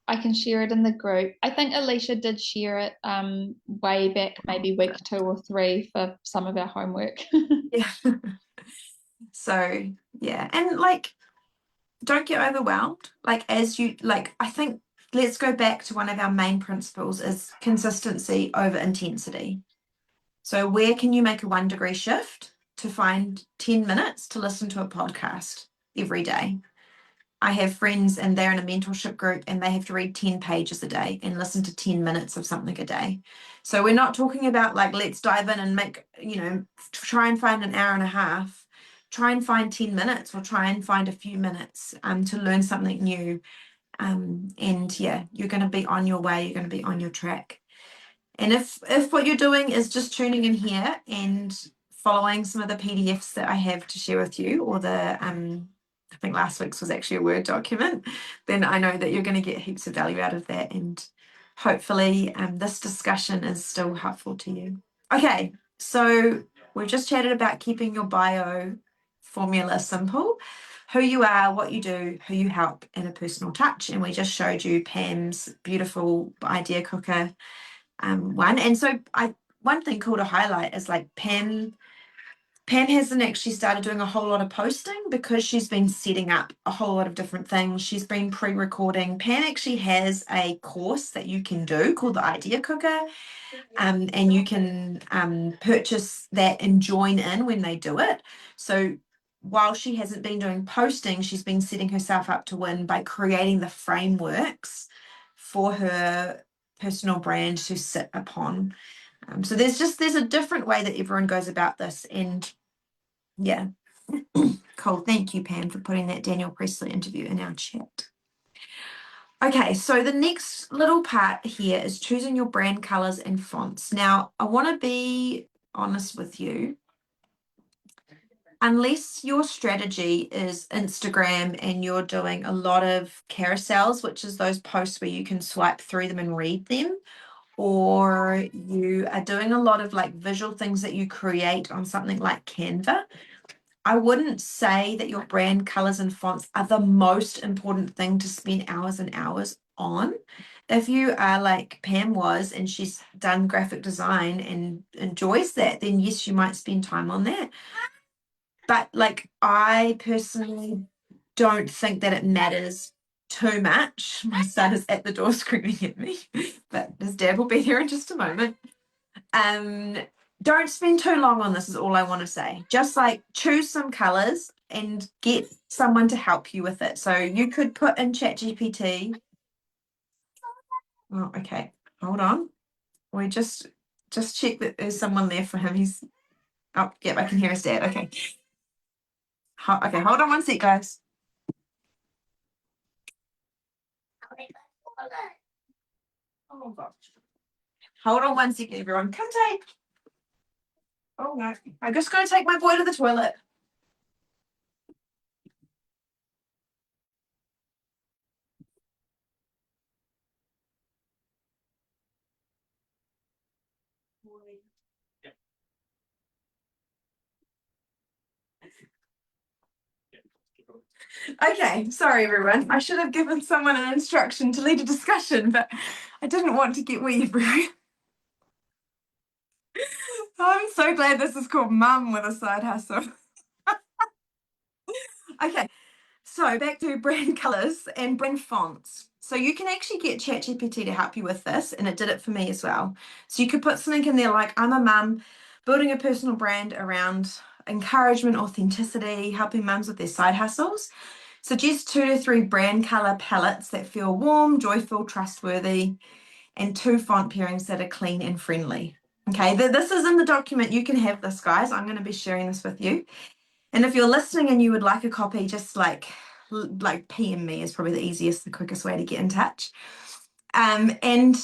I can share it in the group. I think Alicia did share it way back, maybe week 2 or 3 for some of our homework. Yeah. So yeah, and like don't get overwhelmed. Like as you like, I think let's go back to one of our main principles is consistency over intensity. So where can you make a 1 degree shift to find 10 minutes to listen to a podcast every day? I have friends and they're in a mentorship group and they have to read 10 pages a day and listen to 10 minutes of something a day. So we're not talking about like, let's dive in and make, try and find an hour and a half, try and find 10 minutes or try and find a few minutes to learn something new. And yeah, you're going to be on your way, you're going to be on your track. And if what you're doing is just tuning in here and following some of the PDFs that I have to share with you or the I think last week's was actually a Word document, then I know that you're going to get heaps of value out of that. And hopefully this discussion is still helpful to you. Okay, so we've just chatted about keeping your bio formula simple. Who you are, what you do, who you help, and a personal touch. And we just showed you Pam's beautiful idea cooker one. And so one thing cool to highlight is like Pam hasn't actually started doing a whole lot of posting because she's been setting up a whole lot of different things. She's been pre-recording. Pam actually has a course that you can do called the Idea Cooker, and you can purchase that and join in when they do it. So while she hasn't been doing posting, she's been setting herself up to win by creating the frameworks for her personal brand to sit upon. So there's a different way that everyone goes about this, and yeah, cool. Thank you, Pam, for putting that Daniel Presley interview in our chat. Okay, so the next little part here is choosing your brand colors and fonts. Now, I want to be honest with you. Unless your strategy is Instagram and you're doing a lot of carousels, which is those posts where you can swipe through them and read them, or you are doing a lot of like visual things that you create on something like Canva, I wouldn't say that your brand colors and fonts are the most important thing to spend hours and hours on. If you are like Pam was and she's done graphic design and enjoys that, then yes, you might spend time on that. But like I personally don't think that it matters too much. My son is at the door screaming at me, but his dad will be here in just a moment. Don't spend too long on this is all I want to say. Just like choose some colors and get someone to help you with it. So you could put in ChatGPT. Oh, okay. Hold on. We just check that there's someone there for him. He's oh, yep, I can hear his dad. Okay. Okay, hold on one sec, guys. Oh gosh. Hold on one second, everyone. Come take. Oh no. I'm just going to take my boy to the toilet. Okay, sorry everyone. I should have given someone an instruction to lead a discussion, but I didn't want to get wee everywhere. I'm so glad this is called Mum with a Side Hustle. Okay, so back to brand colors and brand fonts. So you can actually get ChatGPT to help you with this, and it did it for me as well. So you could put something in there like, I'm a mum, building a personal brand around encouragement, authenticity, helping mums with their side hustles. Suggest 2 to 3 brand color palettes that feel warm, joyful, trustworthy, and 2 font pairings that are clean and friendly. Okay, this is in the document. You can have this, guys. I'm going to be sharing this with you. And if you're listening and you would like a copy, just like PM me is probably the easiest, the quickest way to get in touch. And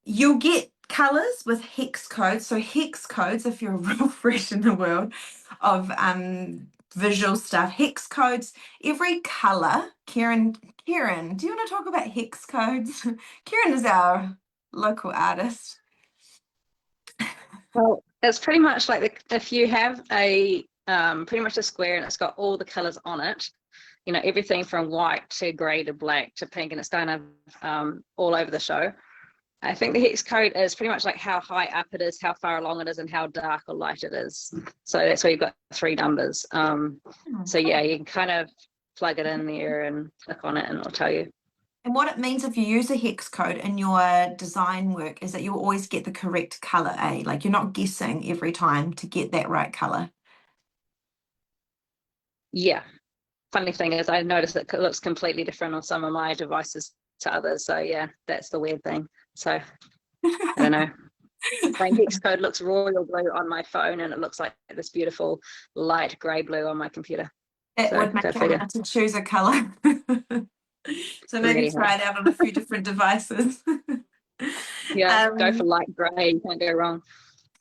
you'll get colors with hex codes. So hex codes, if you're real fresh in the world of visual stuff, hex codes, every color. Kieran, do you want to talk about hex codes? Kieran is our local artist. Well, it's pretty much like if you have a pretty much a square and it's got all the colors on it, you know, everything from white to grey to black to pink, and it's kind of all over the show. I think the hex code is pretty much like how high up it is, how far along it is, and how dark or light it is. So that's where you've got 3 numbers. So yeah, you can kind of plug it in there and click on it and it'll tell you. And what it means if you use a hex code in your design work is that you'll always get the correct color, like you're not guessing every time to get that right color. Yeah. Funny thing is I noticed it looks completely different on some of my devices to others. So yeah, that's the weird thing. So I don't know. My hex code looks royal blue on my phone and it looks like this beautiful light grey blue on my computer. It would make it hard to choose a color. So maybe really try it out on a few different devices. Yeah, go for light grey, you can't go wrong.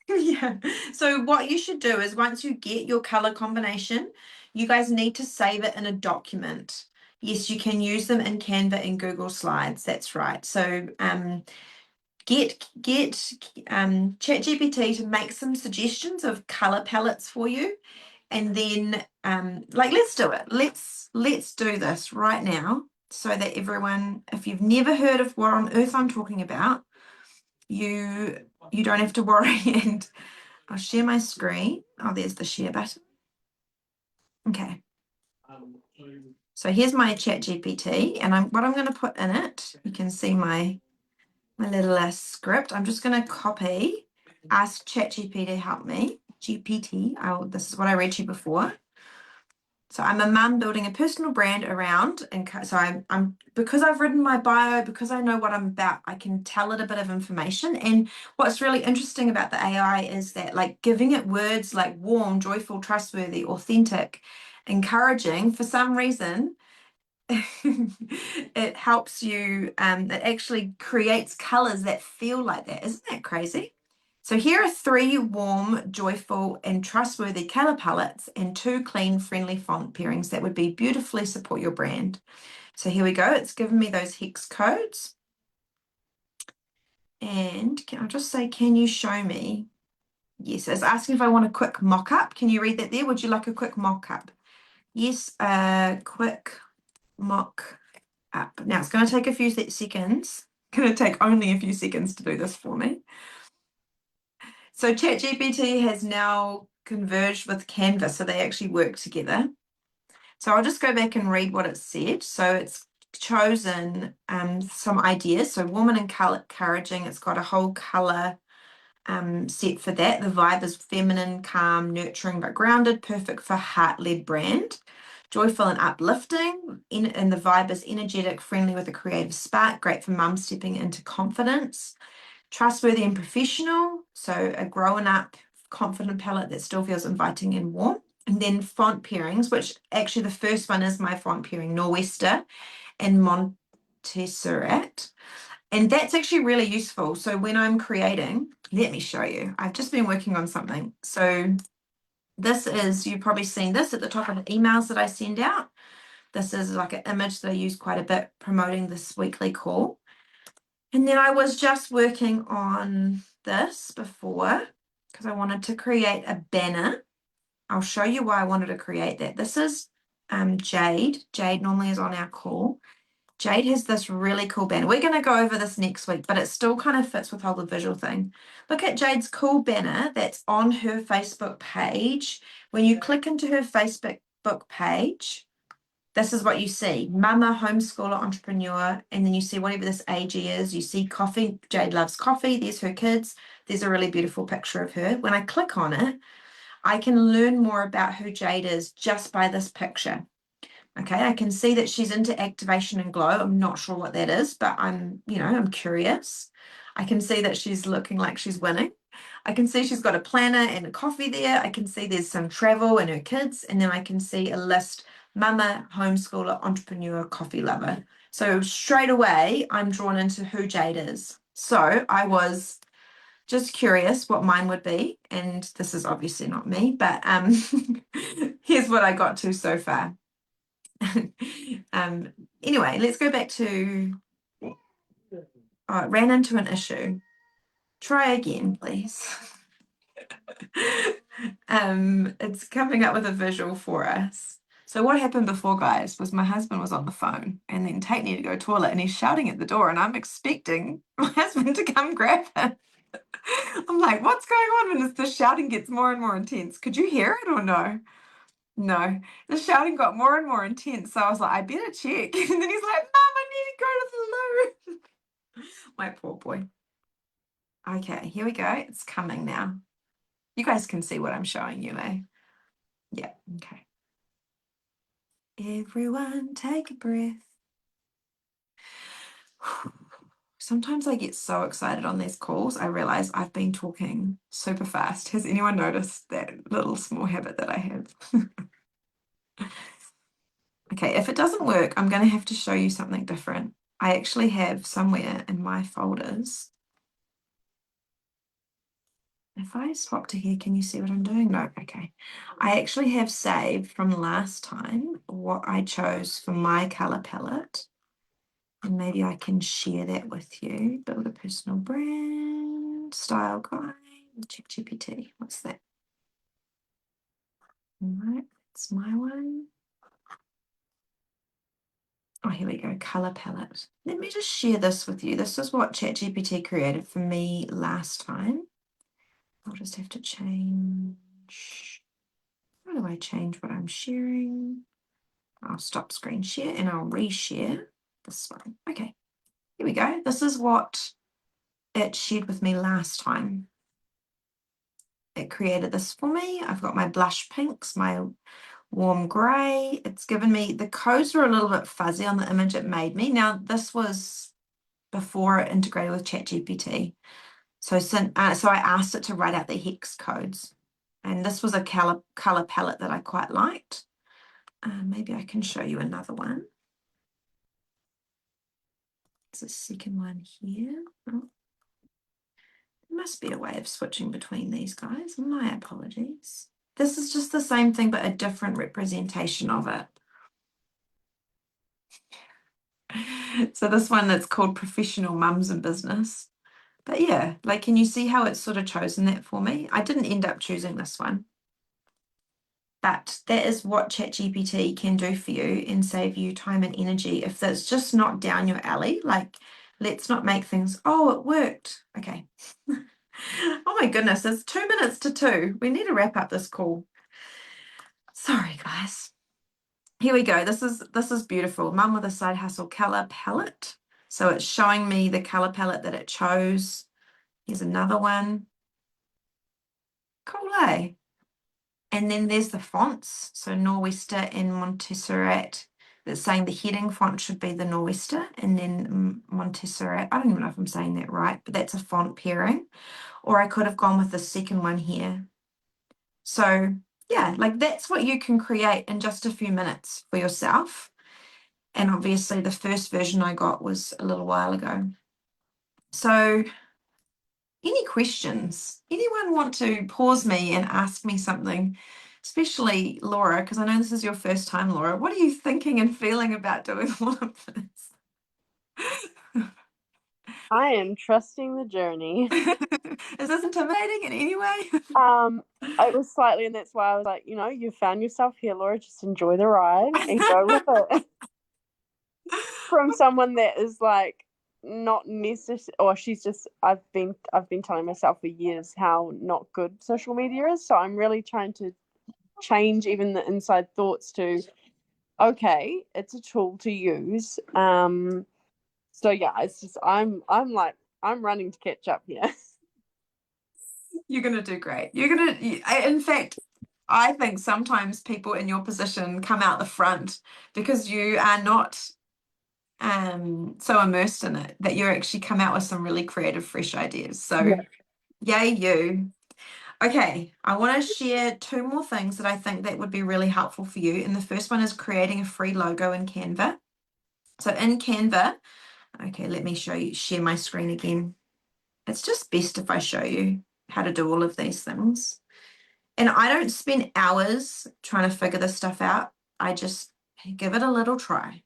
Yeah. So what you should do is once you get your color combination, you guys need to save it in a document. Yes, you can use them in Canva and Google Slides. That's right. So get ChatGPT to make some suggestions of color palettes for you, and then like let's do it. Let's do this right now, so that everyone, if you've never heard of what on earth I'm talking about, you don't have to worry. And I'll share my screen. Oh, there's the share button. Okay. So here's my ChatGPT, and what I'm going to put in it, you can see my little script. I'm just going to copy, ask ChatGPT to help me. GPT, this is what I read to you before. So I'm a mum building a personal brand around, and so I'm because I've written my bio, because I know what I'm about, I can tell it a bit of information. And what's really interesting about the AI is that, like, giving it words like warm, joyful, trustworthy, authentic, encouraging, for some reason, it helps you, it actually creates colors that feel like that. Isn't that crazy? So here are 3 warm, joyful, and trustworthy color palettes and 2 clean, friendly font pairings that would be beautifully support your brand. So here we go. It's given me those hex codes. And I'll just say, can you show me? Yes, it's asking if I want a quick mock-up. Can you read that there? Would you like a quick mock-up? Yes, quick mock-up. Now it's going to take a few seconds. It's going to take only a few seconds to do this for me. So ChatGPT has now converged with Canva, so they actually work together. So I'll just go back and read what it said. So it's chosen some ideas. So warm and encouraging. It's got a whole color set for that. The vibe is feminine, calm, nurturing, but grounded, perfect for heart-led brand. Joyful and uplifting, and the vibe is energetic, friendly with a creative spark, great for mum stepping into confidence. Trustworthy and professional, so a grown up, confident palette that still feels inviting and warm. And then font pairings, which actually the first one is my font pairing, Nor'Wester and Montserrat. And that's actually really useful. So when I'm creating, let me show you. I've just been working on something. So this is, you've probably seen this at the top of the emails that I send out. This is like an image that I use quite a bit promoting this weekly call. And then I was just working on this before because I wanted to create a banner. I'll show you why I wanted to create that. This is Jade. Jade normally is on our call. Jade has this really cool banner. We're going to go over this next week, but it still kind of fits with all the visual thing. Look at Jade's cool banner that's on her Facebook page. When you click into her Facebook page, this is what you see: mama, homeschooler, entrepreneur, and then you see whatever this AG is. You see coffee. Jade loves coffee. There's her kids. There's a really beautiful picture of her. When I click on it, I can learn more about who Jade is just by this picture. Okay, I can see that she's into activation and glow. I'm not sure what that is, but I'm curious. I can see that she's looking like she's winning. I can see she's got a planner and a coffee there. I can see there's some travel and her kids, and then I can see a list: mama, homeschooler, entrepreneur, coffee lover. So straight away, I'm drawn into who Jade is. So I was just curious what mine would be, and this is obviously not me, but here's what I got to so far. Anyway, let's go back to, it ran into an issue. Try again, please. It's coming up with a visual for us. So what happened before, guys, was my husband was on the phone, and then Tate needed to go to the toilet, and he's shouting at the door, and I'm expecting my husband to come grab him. I'm like, what's going on? And the shouting gets more and more intense. Could you hear it or no? No, the shouting got more and more intense. So I was like, I better check. And then he's like, Mum, I need to go to the loo. My poor boy. Okay, here we go. It's coming now. You guys can see what I'm showing you, eh? Yeah, okay. Everyone take a breath. Sometimes I get so excited on these calls, I realize I've been talking super fast. Has anyone noticed that little small habit that I have? Okay, if it doesn't work, I'm going to have to show you something different. I actually have somewhere in my folders If I swap to here, can you see what I'm doing? No, okay. I actually have saved from last time what I chose for my color palette. And maybe I can share that with you. Build a personal brand, style guide, ChatGPT. What's that? All right, that's my one. Oh, here we go, color palette. Let me just share this with you. This is what ChatGPT created for me last time. I'll just have to change. How do I change what I'm sharing? I'll stop screen share and I'll reshare this one. Okay, here we go. This is what it shared with me last time. It created this for me. I've got my blush pinks, my warm grey. It's given me, the codes are a little bit fuzzy on the image it made me. Now, this was before it integrated with ChatGPT. So I asked it to write out the hex codes. And this was a color palette that I quite liked. Maybe I can show you another one. There's a second one here. Oh. There must be a way of switching between these guys. My apologies. This is just the same thing, but a different representation of it. So this one that's called Professional Mums in Business. But yeah, like, can you see how it's sort of chosen that for me? I didn't end up choosing this one. But that is what ChatGPT can do for you and save you time and energy. If that's just not down your alley, like, let's not make things, oh, it worked. Okay. Oh my goodness, it's 2 minutes to 2. We need to wrap up this call. Sorry, guys. Here we go. This is beautiful. Mum with a Side Hustle color palette. So it's showing me the color palette that it chose. Here's another one. Cool, eh? And then there's the fonts. So Norwester and Montserrat. That's saying the heading font should be the Norwester and then Montserrat. I don't even know if I'm saying that right, but that's a font pairing. Or I could have gone with the second one here. So yeah, like that's what you can create in just a few minutes for yourself. And obviously the first version I got was a little while ago. So any questions? Anyone want to pause me and ask me something? Especially Laura, because I know this is your first time, Laura. What are you thinking and feeling about doing all of this? I am trusting the journey. Is this intimidating in any way? It was slightly, and that's why I was like, you found yourself here, Laura. Just enjoy the ride and go with it. From someone that is like not necessarily, or she's just. I've been telling myself for years how not good social media is. So I'm really trying to change even the inside thoughts to, okay, it's a tool to use. So yeah, it's just I'm running to catch up here. You're going to do great. In fact, I think sometimes people in your position come out the front because you are not so immersed in it that you actually come out with some really creative, fresh ideas. So yay you. Okay, I want to share 2 more things that I think that would be really helpful for you. And the first one is creating a free logo in Canva. So in Canva, okay, let me share my screen again. It's just best if I show you how to do all of these things. And I don't spend hours trying to figure this stuff out. I just give it a little try.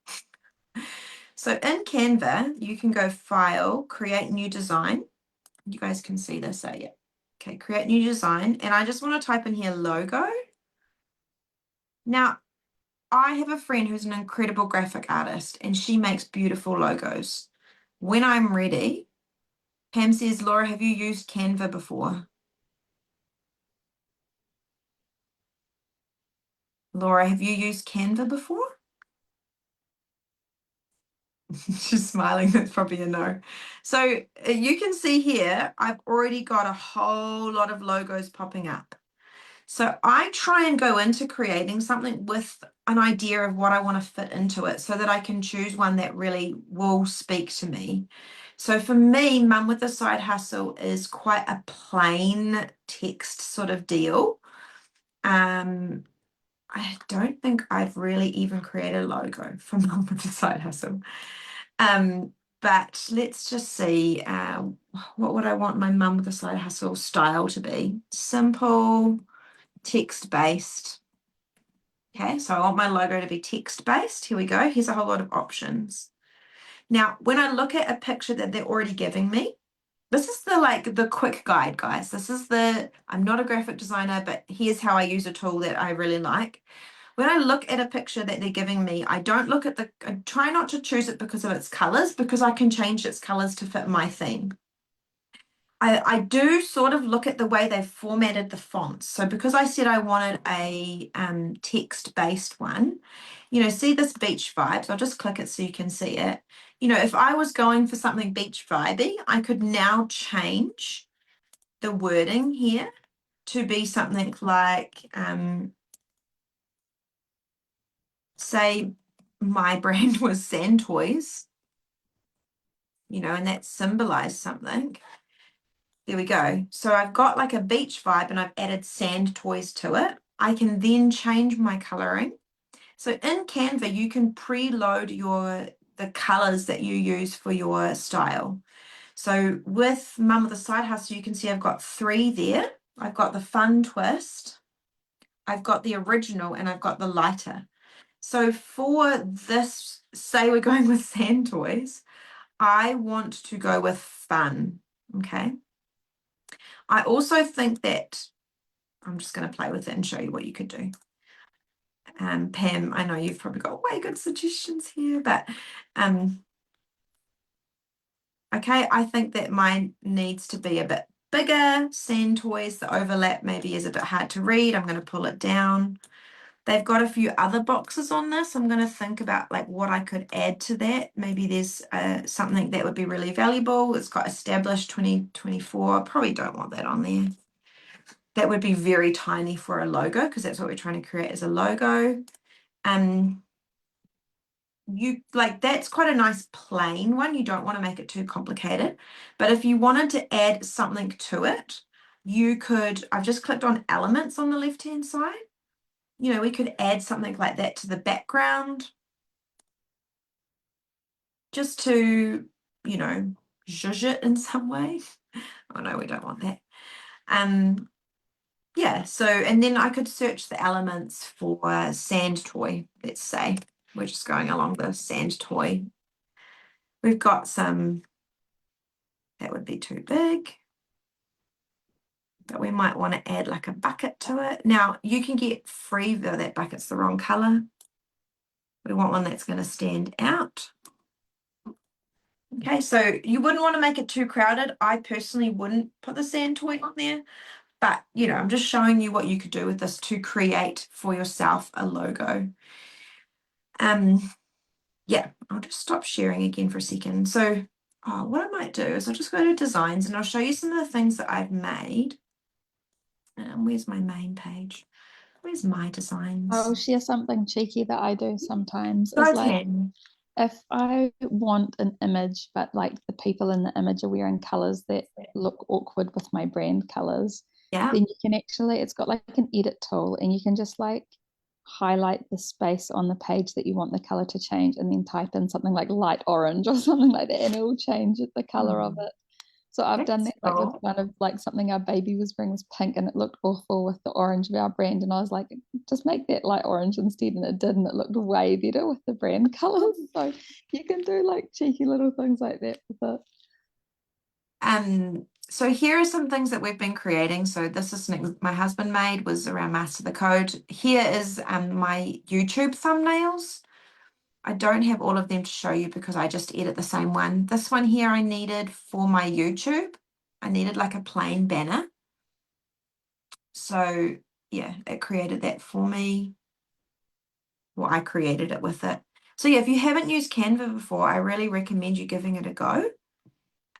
So in Canva, you can go File, Create New Design. You guys can see this, yeah. Okay, Create New Design. And I just want to type in here logo. Now, I have a friend who's an incredible graphic artist and she makes beautiful logos. When I'm ready, Pam says, Laura, have you used Canva before? Laura, have you used Canva before? She's smiling, that's probably a no. So you can see here, I've already got a whole lot of logos popping up. So I try and go into creating something with an idea of what I want to fit into it so that I can choose one that really will speak to me. So for me, Mum with a Side Hustle is quite a plain text sort of deal. I don't think I've really even created a logo for Mum with a Side Hustle. But let's just see, what would I want my Mum with a Side Hustle style to be? Simple, text-based. Okay, so I want my logo to be text-based. Here we go. Here's a whole lot of options. Now, when I look at a picture that they're already giving me, this is the quick guide, guys. I'm not a graphic designer, but here's how I use a tool that I really like. When I look at a picture that they're giving me, I try not to choose it because of its colors, because I can change its colors to fit my theme. I do sort of look at the way they've formatted the fonts. So because I said I wanted a text-based one, see this beach vibes. I'll just click it so you can see it. If I was going for something beach vibey, I could now change the wording here to be something like, say my brand was Sand Toys, and that symbolized something. There we go. So I've got like a beach vibe and I've added sand toys to it. I can then change my coloring. So in Canva, you can preload the colors that you use for your style. So with Mum with a Side Hustle, you can see I've got 3 there. I've got the fun twist, I've got the original, and I've got the lighter. So for this, say we're going with sand toys, I want to go with fun, okay? I also think that, I'm just going to play with it and show you what you could do. Pam, I know you've probably got way good suggestions here, but okay, I think that mine needs to be a bit bigger. Sand toys, the overlap maybe is a bit hard to read. I'm going to pull it down. They've got a few other boxes on this. I'm going to think about like what I could add to that. Maybe there's something that would be really valuable. It's got established 2024. Probably don't want that on there. That would be very tiny for a logo because that's what we're trying to create as a logo. That's quite a nice plain one. You don't want to make it too complicated. But if you wanted to add something to it, you could, I've just clicked on elements on the left-hand side. We could add something like that to the background. Just to, zhuzh it in some way. Oh no, we don't want that. Yeah, so, and then I could search the elements for sand toy, let's say. We're just going along the sand toy. We've got some, that would be too big. But we might want to add like a bucket to it. Now, you can get free, though that bucket's the wrong color. We want one that's going to stand out. Okay, so you wouldn't want to make it too crowded. I personally wouldn't put the sand toy on there. But, I'm just showing you what you could do with this to create for yourself a logo. Yeah, I'll just stop sharing again for a second. So, what I might do is I'll just go to designs and I'll show you some of the things that I've made. Where's my main page? Where's my designs? I'll share something cheeky that I do sometimes. Go Is like Ken. if I want an image, but like the people in the image are wearing colors that look awkward with my brand colors, Yeah. then you can actually, it's got like an edit tool and you can just like highlight the space on the page that you want the color to change and then type in something like light orange or something like that and it will change the color of it. So I've done that like with one of like something our baby was wearing was pink and it looked awful with the orange of our brand and I was like, just make that light orange instead, and it did, and it looked way better with the brand colors. So you can do like cheeky little things like that with it. So here are some things that we've been creating. So this is something my husband made, was around Master the Code. Here is my YouTube thumbnails. I don't have all of them to show you because I just edit the same one. This one here I needed for my YouTube. I needed like a plain banner. So yeah, it created that for me. Well, I created it with it. So yeah, if you haven't used Canva before, I really recommend you giving it a go.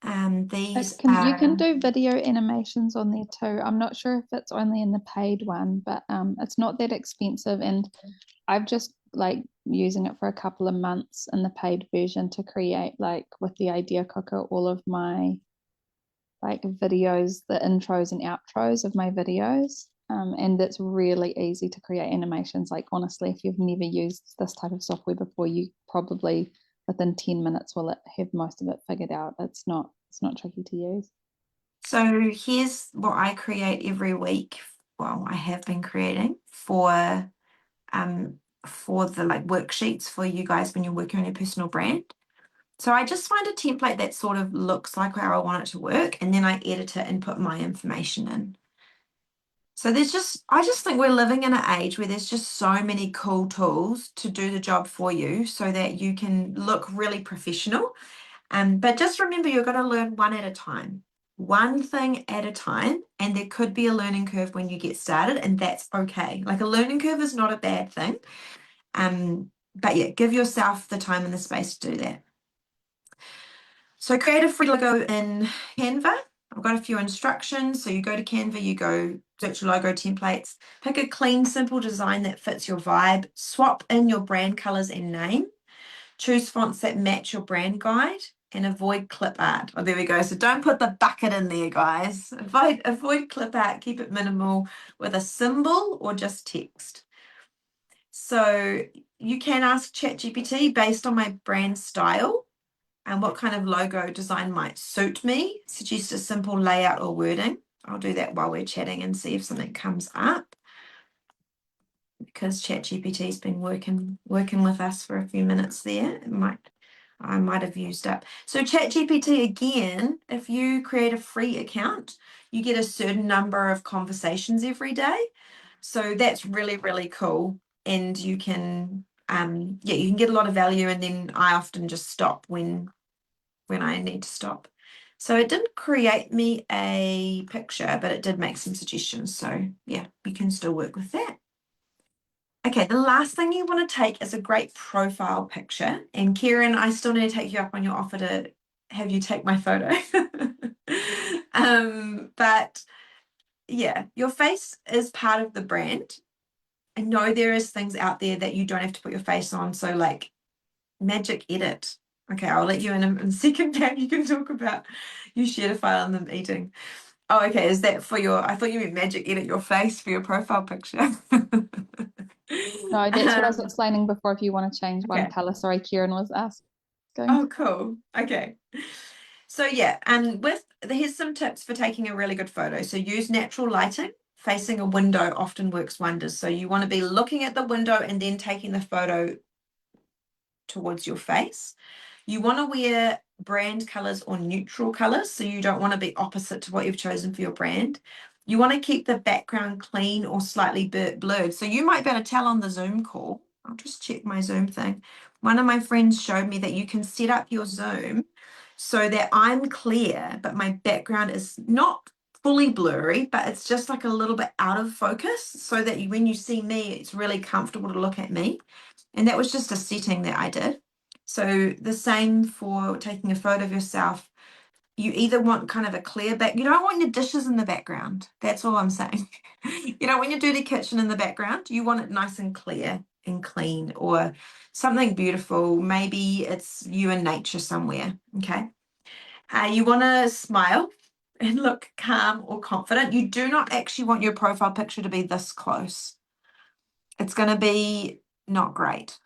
You can do video animations on there too. I'm not sure if it's only in the paid one, but it's not that expensive, and I've just like using it for a couple of months in the paid version to create, like with the Idea Cooker, all of my like videos, the intros and outros of my videos. And it's really easy to create animations. Like honestly, if you've never used this type of software before, you probably within 10 minutes will it have most of it figured out. It's not tricky to use. So here's what I create every week. Well, I have been creating for the like worksheets for you guys when you're working on your personal brand. So I just find a template that sort of looks like how I want it to work, and then I edit it and put my information in. So I just think we're living in an age where there's just so many cool tools to do the job for you so that you can look really professional. But just remember, you're going to learn one at a time, one thing at a time, and there could be a learning curve when you get started, and that's okay. Like a learning curve is not a bad thing. But yeah, give yourself the time and the space to do that. So create a free logo in Canva. I've got a few instructions. So you go to Canva, you go search logo templates, pick a clean, simple design that fits your vibe, swap in your brand colors and name, choose fonts that match your brand guide, and avoid clip art. Oh, there we go. So don't put the bucket in there, guys. Avoid clip art, keep it minimal with a symbol or just text. So you can ask ChatGPT based on my brand style and what kind of logo design might suit me. Suggest a simple layout or wording. I'll do that while we're chatting and see if something comes up, because ChatGPT's been working with us for a few minutes there. I might have used up. So ChatGPT, again, if you create a free account, you get a certain number of conversations every day. So that's really, really cool. And you can you can get a lot of value, and then I often just stop when I need to stop. So it didn't create me a picture, but it did make some suggestions. So yeah, you can still work with that. Okay, the last thing you want to take is a great profile picture. And Kieran, I still need to take you up on your offer to have you take my photo. But yeah, your face is part of the brand. I know there is things out there that you don't have to put your face on. So like Magic Edit. Okay, I'll let you in a second, Pam. You can talk about you shared a file on them eating. Oh, okay. Is that for your, I thought you meant Magic Edit your face for your profile picture. No, that's what I was explaining before. If you want to change one Okay. color, sorry, Kieran was asking. Oh, cool. Okay. So yeah, here's some tips for taking a really good photo. So use natural lighting. Facing a window often works wonders. So you want to be looking at the window and then taking the photo towards your face. You want to wear brand colors or neutral colors, so you don't want to be opposite to what you've chosen for your brand. You want to keep the background clean or slightly blurred. So you might be able to tell on the Zoom call. I'll just check my Zoom thing. One of my friends showed me that you can set up your Zoom so that I'm clear, but my background is not fully blurry, but it's just like a little bit out of focus, so that when you see me, it's really comfortable to look at me. And that was just a setting that I did. So the same for taking a photo of yourself. You either want kind of a clear back, you don't want your dishes in the background. That's all I'm saying. You don't want your dirty kitchen in the background. You want it nice and clear and clean, or something beautiful. Maybe it's you in nature somewhere. Okay. You want to smile and look calm or confident. You do not actually want your profile picture to be this close. It's going to be not great.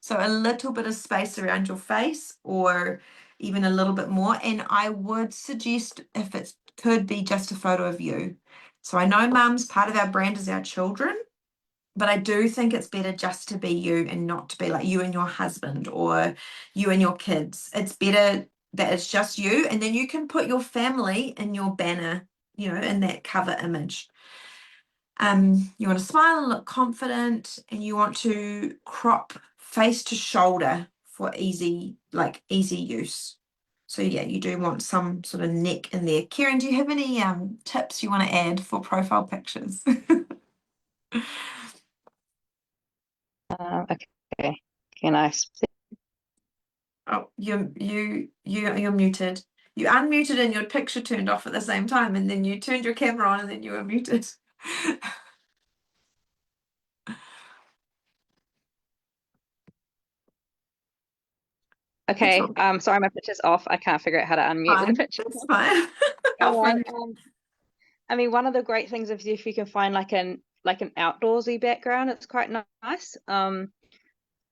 So a little bit of space around your face, or even a little bit more. And I would suggest, if it could be, just a photo of you. So I know mums, part of our brand is our children, but I do think it's better just to be you and not to be like you and your husband or you and your kids. It's better that it's just you, and then you can put your family in your banner, in that cover image. You want to smile and look confident, and you want to crop face to shoulder for easy use. So yeah, you do want some sort of neck in there. Kieran, do you have any tips you want to add for profile pictures? Okay. Nice. Oh, you're muted. You unmuted and your picture turned off at the same time, and then you turned your camera on and then you were muted. Okay. It's Sorry, my picture's off. I can't figure out how to unmute with the fine. picture. It's fine. How Alright, funny. I mean, one of the great things is if you can find like an outdoorsy background, it's quite nice.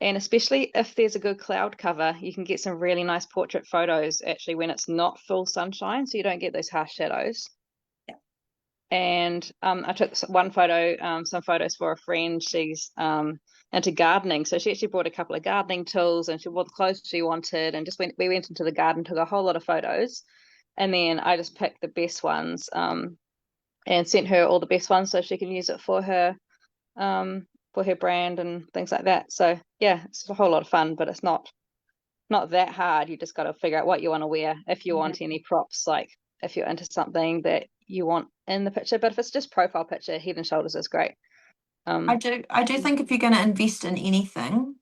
And especially if there's a good cloud cover, you can get some really nice portrait photos actually when it's not full sunshine, so you don't get those harsh shadows. Yeah. And I took one photo, some photos for a friend. She's into gardening, so she actually brought a couple of gardening tools and she bought the clothes she wanted, and we went into the garden, took a whole lot of photos, and then I just picked the best ones and sent her all the best ones so she can use it for her brand and things like that. So yeah, it's a whole lot of fun, but it's not that hard. You just got to figure out what you want to wear. If you want any props, like if you're into something that you want in the picture, but if it's just profile picture, Head and Shoulders is great. I do think if you're going to invest in anything,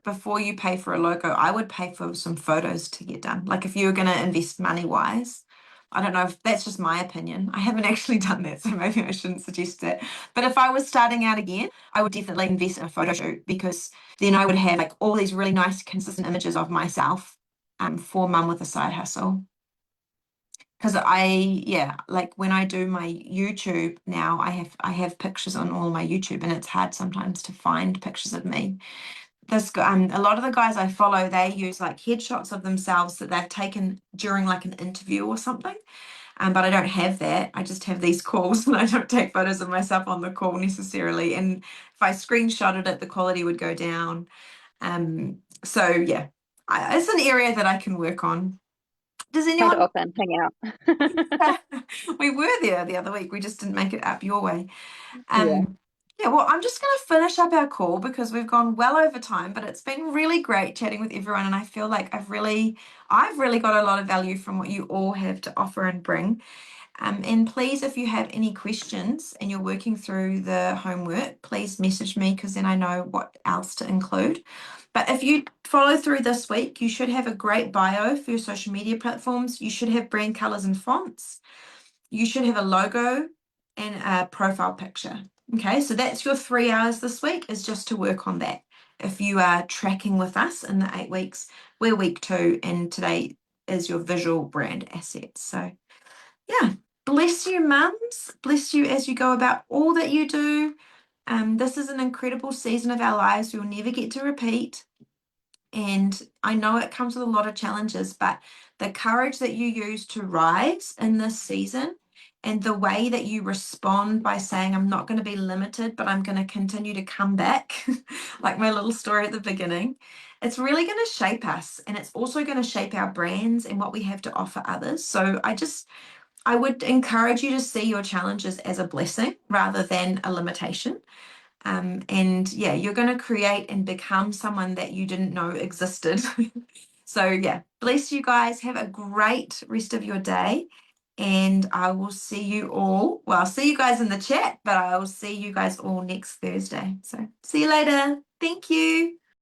before you pay for a logo, I would pay for some photos to get done. Like if you were going to invest money wise, I don't know if that's just my opinion. I haven't actually done that, so maybe I shouldn't suggest it. But if I was starting out again, I would definitely invest in a photo shoot, because then I would have like all these really nice consistent images of myself for Mum with a Side Hustle. Because like when I do my YouTube now, I have pictures on all my YouTube, and it's hard sometimes to find pictures of me. A lot of the guys I follow, they use like headshots of themselves that they've taken during like an interview or something. But I don't have that. I just have these calls, and I don't take photos of myself on the call necessarily. And if I screenshotted it, the quality would go down. So yeah, it's an area that I can work on. Does Quite anyone? often hang out. We were there the other week. We just didn't make it up your way. Yeah. Yeah, well, I'm just going to finish up our call because we've gone well over time, but it's been really great chatting with everyone, and I feel like I've really got a lot of value from what you all have to offer and bring. And please, if you have any questions and you're working through the homework, please message me, because then I know what else to include. But if you follow through this week, you should have a great bio for your social media platforms. You should have brand colors and fonts. You should have a logo and a profile picture. Okay, so that's your 3 hours this week, is just to work on that. If you are tracking with us in the 8 weeks, we're week 2, and today is your visual brand assets. So yeah, bless you, mums. Bless you as you go about all that you do. This is an incredible season of our lives we'll never get to repeat. And I know it comes with a lot of challenges, but the courage that you use to rise in this season, and the way that you respond by saying, I'm not going to be limited, but I'm going to continue to come back, like my little story at the beginning, it's really going to shape us. And it's also going to shape our brands and what we have to offer others. So I would encourage you to see your challenges as a blessing rather than a limitation. And yeah, you're going to create and become someone that you didn't know existed. So yeah, bless you guys. Have a great rest of your day. And I will see you all. Well, I'll see you guys in the chat, but I will see you guys all next Thursday. So see you later. Thank you.